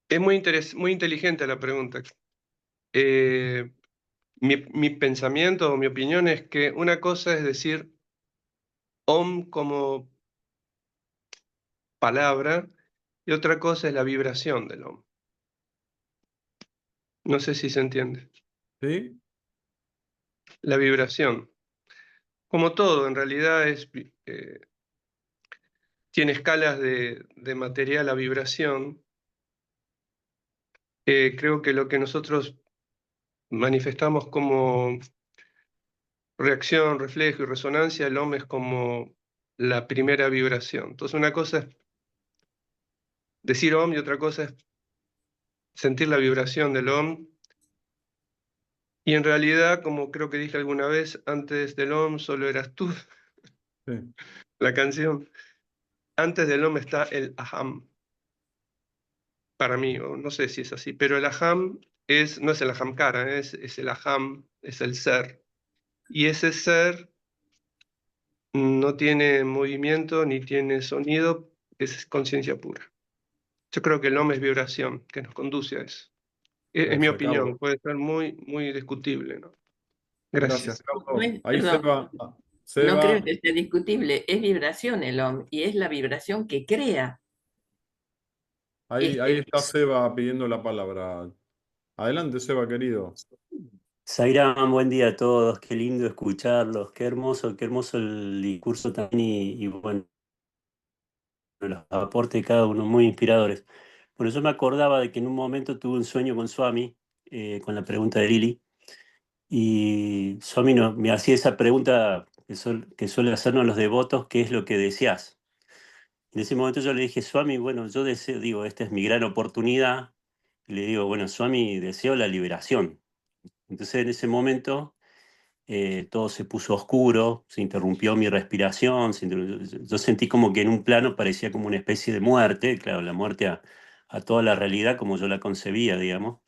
Es muy inteligente la pregunta. Eh, mi pensamiento o mi opinión es que una cosa es decir Om como palabra y otra cosa es la vibración del Om. No sé si se entiende. ¿Sí? La vibración. Como todo, en realidad tiene escalas de material a vibración. Creo que lo que nosotros manifestamos como reacción, reflejo y resonancia, el Om es como la primera vibración. Entonces una cosa es decir Om y otra cosa es sentir la vibración del Om. Y en realidad, como creo que dije alguna vez, antes del OM solo eras tú, Sí. la canción. Antes del OM está el Aham, para mí, o no sé si es así, pero el Aham no es el Ahamkara, es el Aham, es el ser. Y ese ser no tiene movimiento ni tiene sonido, es conciencia pura. Yo creo que el OM es vibración que nos conduce a eso. Es mi Gracias, opinión, Carlos. puede ser muy, muy discutible, ¿no? Gracias, Gracias. Carlos. Ahí Perdón, Seba. no creo Seba, que sea discutible, es vibración el OM y es la vibración que crea. ahí está Seba pidiendo la palabra. Adelante, Seba, querido. Zairán, buen día a todos, qué lindo escucharlos, qué hermoso el discurso también y bueno, los aportes de cada uno muy inspiradores. Bueno, yo me acordaba de que en un momento tuve un sueño con Swami, con la pregunta de Lili, y Swami me hacía esa pregunta que suele hacernos los devotos, ¿qué es lo que deseas? En ese momento yo le dije, Swami, bueno, yo deseo, digo, esta es mi gran oportunidad, y le digo, bueno, Swami, deseo la liberación. Entonces en ese momento todo se puso oscuro, se interrumpió mi respiración, yo sentí como que en un plano parecía como una especie de muerte, claro, la muerte a toda la realidad como yo la concebía, digamos.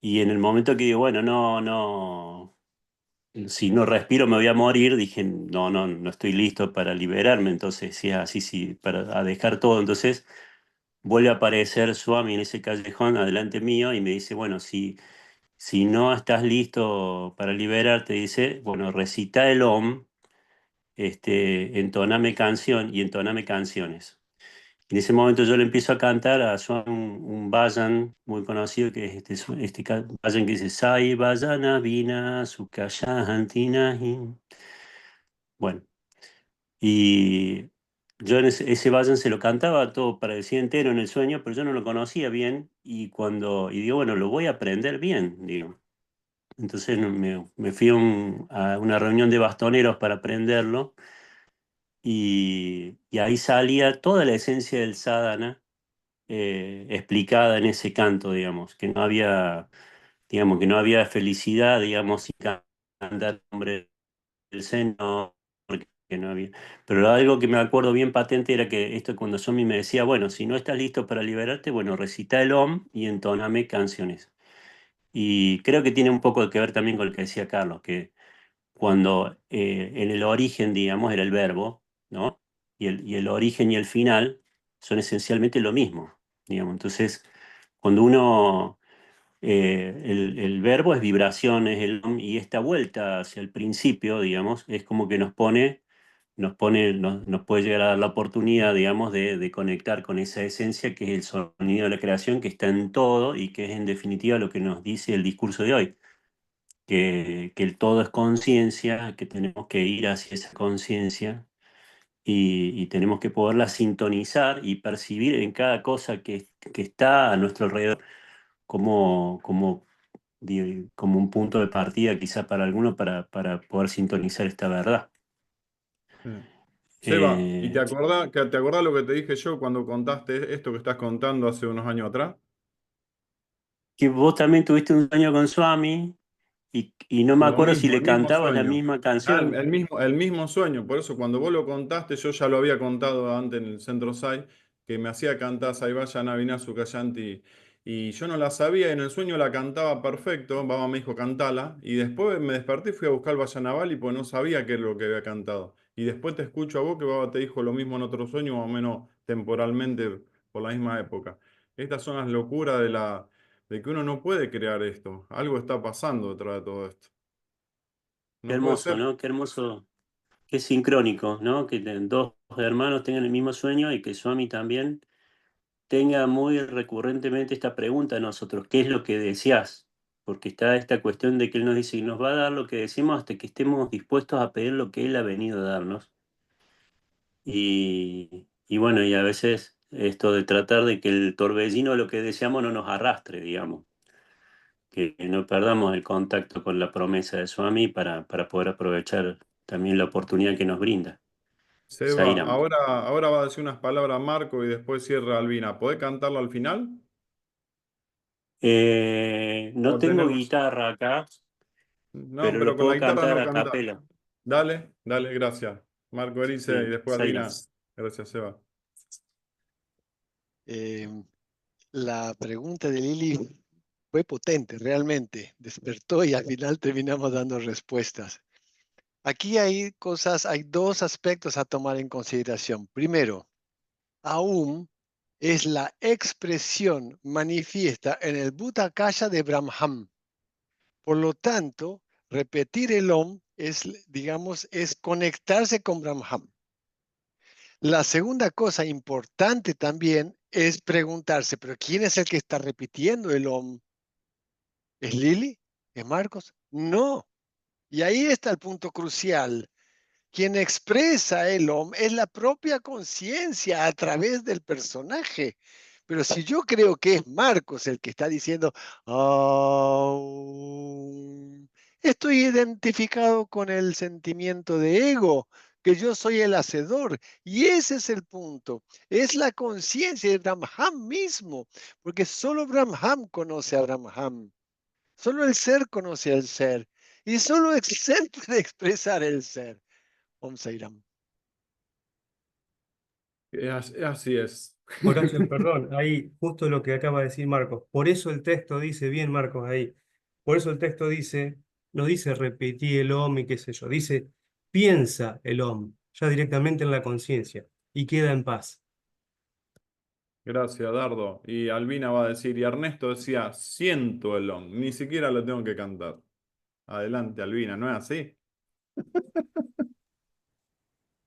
Y en el momento que digo, bueno, no, si no respiro me voy a morir, dije, no estoy listo para liberarme, entonces sí, así, sí, para a dejar todo. Entonces vuelve a aparecer Swami en ese callejón adelante mío y me dice, bueno, si no estás listo para liberarte, dice, bueno, recita el OM, entoname canción y entoname canciones. En ese momento yo le empiezo a cantar a Swami un vayan muy conocido, que es vayan que dice Sai Vayana Vina Sukaya Antinahi. Bueno, y yo ese vayan se lo cantaba todo para el día entero en el sueño, pero yo no lo conocía bien y digo, bueno, lo voy a aprender bien, digo. Entonces me fui a una reunión de bastoneros para aprenderlo y ahí salía toda la esencia del sadhana explicada en ese canto, digamos, que no había felicidad, digamos, sin cantar hombre del seno, porque no había. Pero algo que me acuerdo bien patente era que esto cuando Somi me decía, bueno, si no estás listo para liberarte, bueno, recita el OM y entóname canciones. Y creo que tiene un poco que ver también con lo que decía Carlos, que cuando en el origen, digamos, era el verbo, ¿no? Y el origen y el final son esencialmente lo mismo, digamos. Entonces, cuando el verbo es vibración, y esta vuelta hacia el principio, digamos, es como que nos puede llegar a dar la oportunidad, digamos, de conectar con esa esencia que es el sonido de la creación, que está en todo y que es en definitiva lo que nos dice el discurso de hoy que el todo es conciencia, que tenemos que ir hacia esa conciencia y tenemos que poderla sintonizar y percibir en cada cosa que está a nuestro alrededor como un punto de partida quizá para alguno para poder sintonizar esta verdad. Sí. Seba, ¿y Eh, te acordás lo que te dije yo cuando contaste esto que estás contando hace unos años atrás? que vos también tuviste un sueño con Swami y no me acuerdo si le El mismo cantabas la sueño. misma Ah, canción. el mismo sueño. Por eso cuando vos lo contaste, yo ya lo había contado antes en el Centro Sai, que me hacía cantar Saivaya Navina Sukayanti. Y yo no la sabía, y en el sueño la cantaba perfecto. Baba me dijo, cantala. Y después me desperté y fui a buscar el Vayanavali porque no sabía qué es lo que había cantado. Y después te escucho a vos que Baba te dijo lo mismo en otro sueño, más o menos temporalmente por la misma época. Estas son las locuras de que uno no puede crear esto. Algo está pasando detrás de todo esto. Qué No puede hermoso, ser. ¿no? Qué hermoso. Qué sincrónico, ¿no? Que dos hermanos tengan el mismo sueño y que Swami también tenga muy recurrentemente esta pregunta a nosotros, ¿qué es lo que deseas? Porque está esta cuestión de que Él nos dice y nos va a dar lo que decimos hasta que estemos dispuestos a pedir lo que Él ha venido a darnos. Y bueno, y a veces esto de tratar de que el torbellino de lo que deseamos no nos arrastre, digamos, que no perdamos el contacto con la promesa de Swami para poder aprovechar también la oportunidad que nos brinda. Seba, Sairam. ahora va a decir unas palabras Marco y después cierra Albina. ¿Podés cantarlo al final? No ¿O tengo tenemos? guitarra acá, No, pero pero lo con la puedo guitarra cantar no a canta. capela. Dale, dale, gracias. Marco Erice y Sí, después Sairam. Albina. Gracias, Seba. Eh, la pregunta de Lili fue potente, realmente. Despertó y al final terminamos dando respuestas. Aquí hay dos aspectos a tomar en consideración. Primero, Aum es la expresión manifiesta en el Bhuttakaya de Brahman. Por lo tanto, repetir el Om es, digamos, es conectarse con Brahman. La segunda cosa importante también es preguntarse, ¿pero quién es el que está repitiendo el Om? ¿Es Lili? ¿Es Marcos? No. Y ahí está el punto crucial. Quien expresa el Om es la propia conciencia a través del personaje. Pero si yo creo que es Marcos el que está diciendo, "Aum", estoy identificado con el sentimiento de ego, que yo soy el hacedor. Y ese es el punto. Es la conciencia de Brahman mismo, porque solo Brahman conoce a Brahman. Solo el ser conoce al ser. Y solo el ser puede expresar el ser. Om Sairam. Así es. Horacio, perdón, ahí justo lo que acaba de decir Marcos. Por eso el texto dice, bien Marcos ahí, por eso el texto dice, no dice repetí el OM y qué sé yo, dice piensa el OM, ya directamente en la conciencia y queda en paz. Gracias, Dardo. Y Albina va a decir, y Ernesto decía, siento el on, ni siquiera lo tengo que cantar. Adelante, Albina, ¿no es así?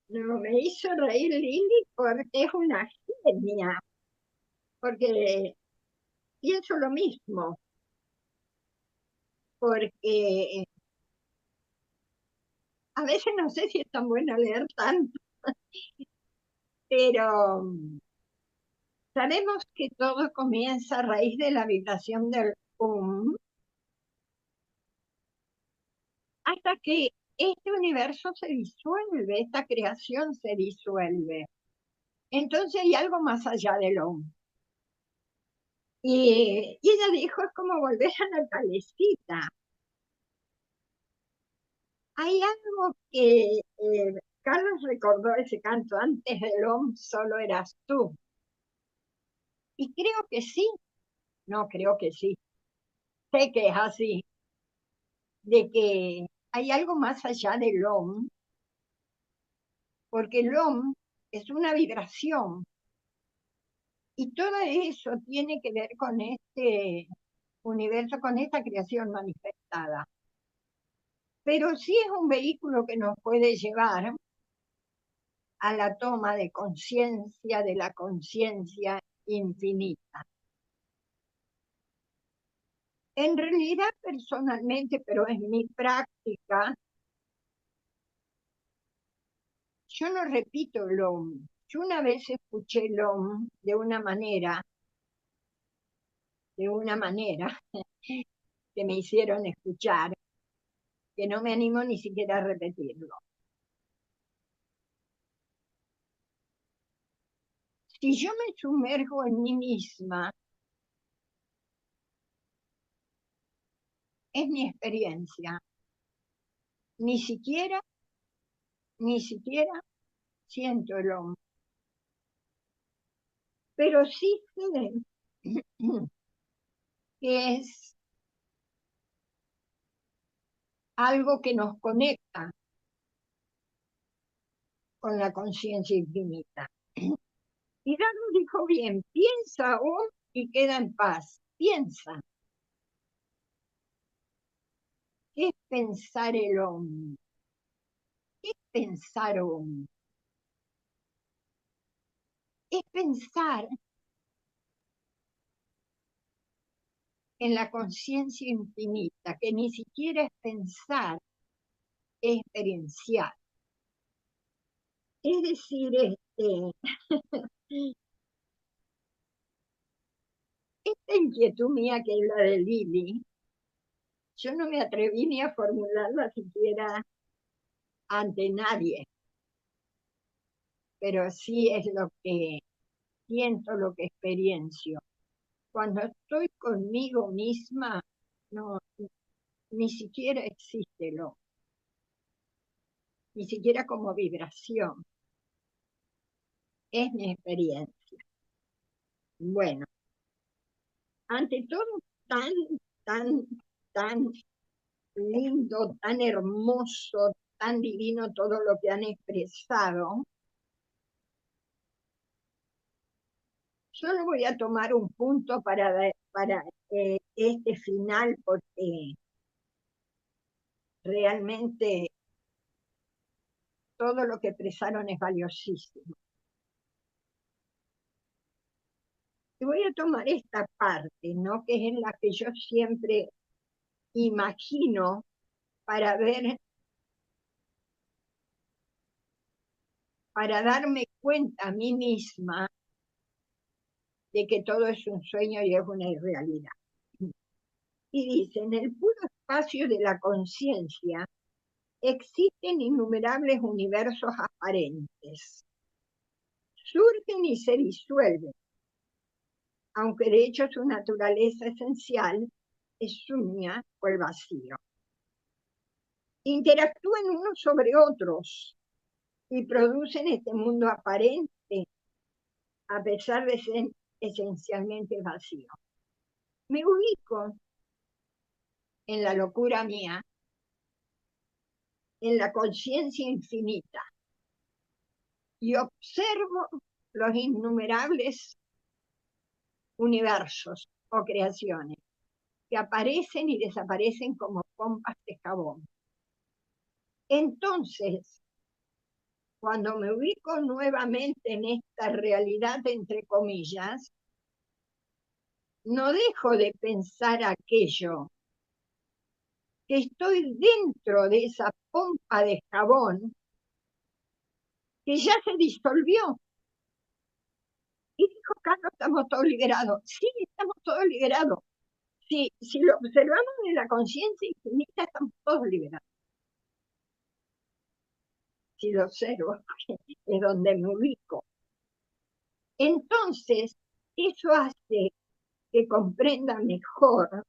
No, me hizo reír Lili porque es una genia, porque pienso lo mismo, porque a veces no sé si es tan bueno leer tanto, pero sabemos que todo comienza a raíz de la vibración del hasta que este universo se disuelve, esta creación se disuelve. Entonces hay algo más allá del hombre. Y ella dijo, es como volver a la calecita. Hay algo que Carlos recordó ese canto, antes del hombre solo eras tú. Y creo que sí, no creo que sí, sé que es así, de que hay algo más allá del hombre, porque el hombre es una vibración. Y todo eso tiene que ver con este universo, con esta creación manifestada. Pero sí es un vehículo que nos puede llevar a la toma de conciencia de la conciencia infinita. En realidad, personalmente, pero en mi práctica, yo no repito el OM. Yo una vez escuché el OM de una manera que me hicieron escuchar, que no me animo ni siquiera a repetirlo. Si yo me sumerjo en mí misma, es mi experiencia. Ni siquiera siento el hombre. Pero sí sé que es algo que nos conecta con la conciencia infinita. Y Dardo dijo bien, piensa aún y queda en paz. Piensa. ¿Qué es pensar el hombre? ¿Qué es pensar hombre? Es pensar en la conciencia infinita, que ni siquiera es pensar, es experienciar. Es decir, esta inquietud mía que es la de Lili, yo no me atreví ni a formularla siquiera ante nadie, pero sí es lo que siento, lo que experiencio. Cuando estoy conmigo misma, no, ni siquiera existe lo, ni siquiera como vibración. Es mi experiencia. Bueno, ante todo, tan lindo, tan hermoso, tan divino todo lo que han expresado, solo voy a tomar un punto para este final, porque realmente todo lo que expresaron es valiosísimo. Y voy a tomar esta parte, ¿no? Que es en la que yo siempre imagino para ver, para darme cuenta a mí misma de que todo es un sueño y es una irrealidad. Y dice, en el puro espacio de la conciencia existen innumerables universos aparentes. Surgen y se disuelven, aunque de hecho su naturaleza esencial es sueña o el vacío. Interactúan unos sobre otros y producen este mundo aparente a pesar de ser esencialmente vacío. Me ubico en la locura mía, en la conciencia infinita, y observo los innumerables universos o creaciones que aparecen y desaparecen como pompas de jabón. Entonces, Cuando me ubico nuevamente en esta realidad, entre comillas, no dejo de pensar aquello, que estoy dentro de esa pompa de jabón que ya se disolvió. Y dijo Carlos, estamos todos liberados. Sí, estamos todos liberados. Si lo observamos en la conciencia infinita, estamos todos liberados. Si lo observo, es donde me ubico. Entonces, eso hace que comprenda mejor,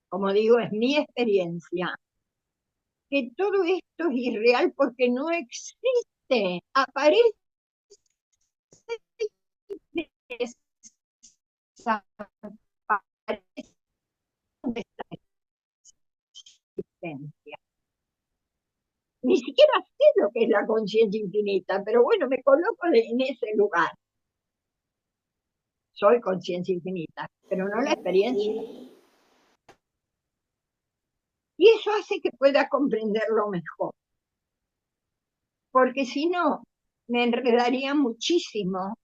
como digo, es mi experiencia, que todo esto es irreal porque no existe, aparece y desaparece de esta existencia. Ni siquiera sé lo que es la conciencia infinita, pero bueno, me coloco en ese lugar. Soy conciencia infinita, pero no la experiencia. Y eso hace que pueda comprenderlo mejor. Porque si no, me enredaría muchísimo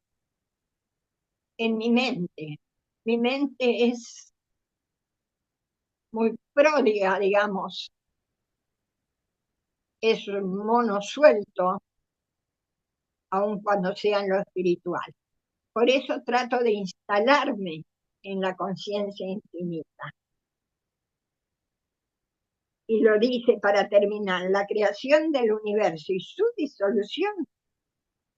en mi mente. Mi mente es muy pródiga, digamos. Es un mono suelto, aun cuando sea en lo espiritual. Por eso trato de instalarme en la conciencia infinita. Y lo dice para terminar, la creación del universo y su disolución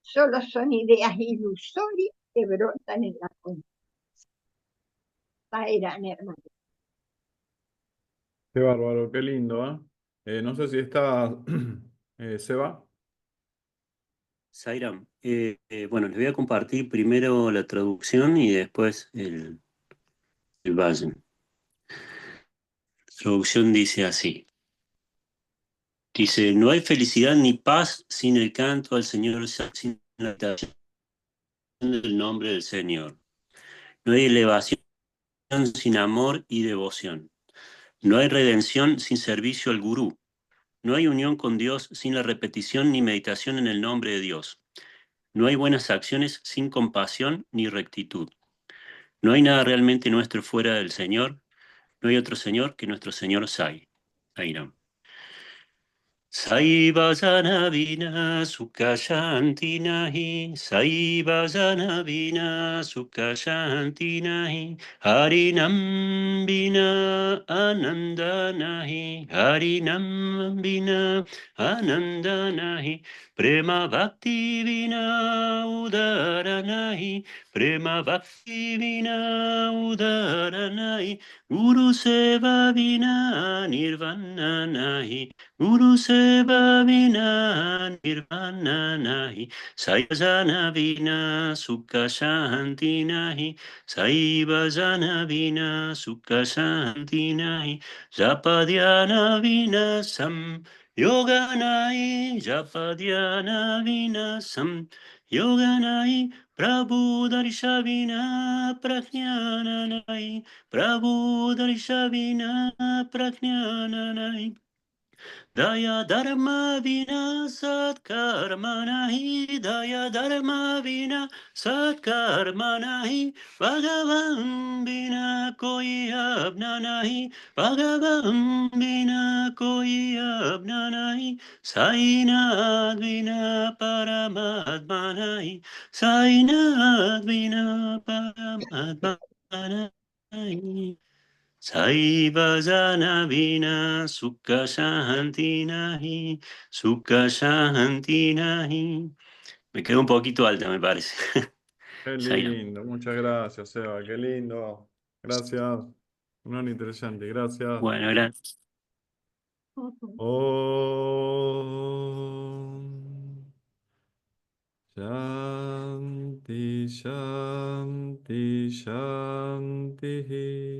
solo son ideas ilusorias que brotan en la conciencia. Hermano. Qué bárbaro, qué lindo, ¿eh? No sé si está Seba. Zairam, bueno, les voy a compartir primero la traducción y después el valle. La traducción dice así. Dice, no hay felicidad ni paz sin el canto al Señor, sin la meditación del nombre del Señor. No hay elevación sin amor y devoción. No hay redención sin servicio al Gurú. No hay unión con Dios sin la repetición ni meditación en el nombre de Dios. No hay buenas acciones sin compasión ni rectitud. No hay nada realmente nuestro fuera del Señor. No hay otro Señor que nuestro Señor Sairam. Sai Vajana Vina Sukashanti Nahi, Sai Vajana Vina Sukashanti Nahi, Harinam Vina Ananda Nahi, Harinam Vina Ananda Nahi, Prema Bhakti Vina Udara Nahi, Prema Bhakti Vina Udara Nahi, Guru Seva Vina Nirvana Nahi, Guru Seva Vina Nirvana Nahi, Saivajana Vina Sukha Shanti Nahi, Saivajana Vina Sukha Shanti Nahi, Japadhyana Vina Sam Yoga Nahi, Japadhyana Vina Sam Yoga Nahi, Prabhu Darsha Vina Prajnana Nahi, Prabhu Darsha Vina Prajnana Nahi, Daya Dharma Vina Sat Karma Nahi, Daya Dharma Vina Sat Karma Nahi, Bhagavan Vina Koi Apna Nahi, Bhagavan Vina Koi Apna Nahi, Sainath Vina Paramatma Nahi, Sainath Vina Paramatma Nahi. Saivajana Vina Sukha Shanti Nahi, Sukha Shanti Nahi. Me quedó un poquito alta, me parece. Qué Sairam. lindo, muchas gracias, Seba, qué lindo. Gracias. Un interesante, gracias. Bueno, gracias. Om Shanti, Shanti, Shanti.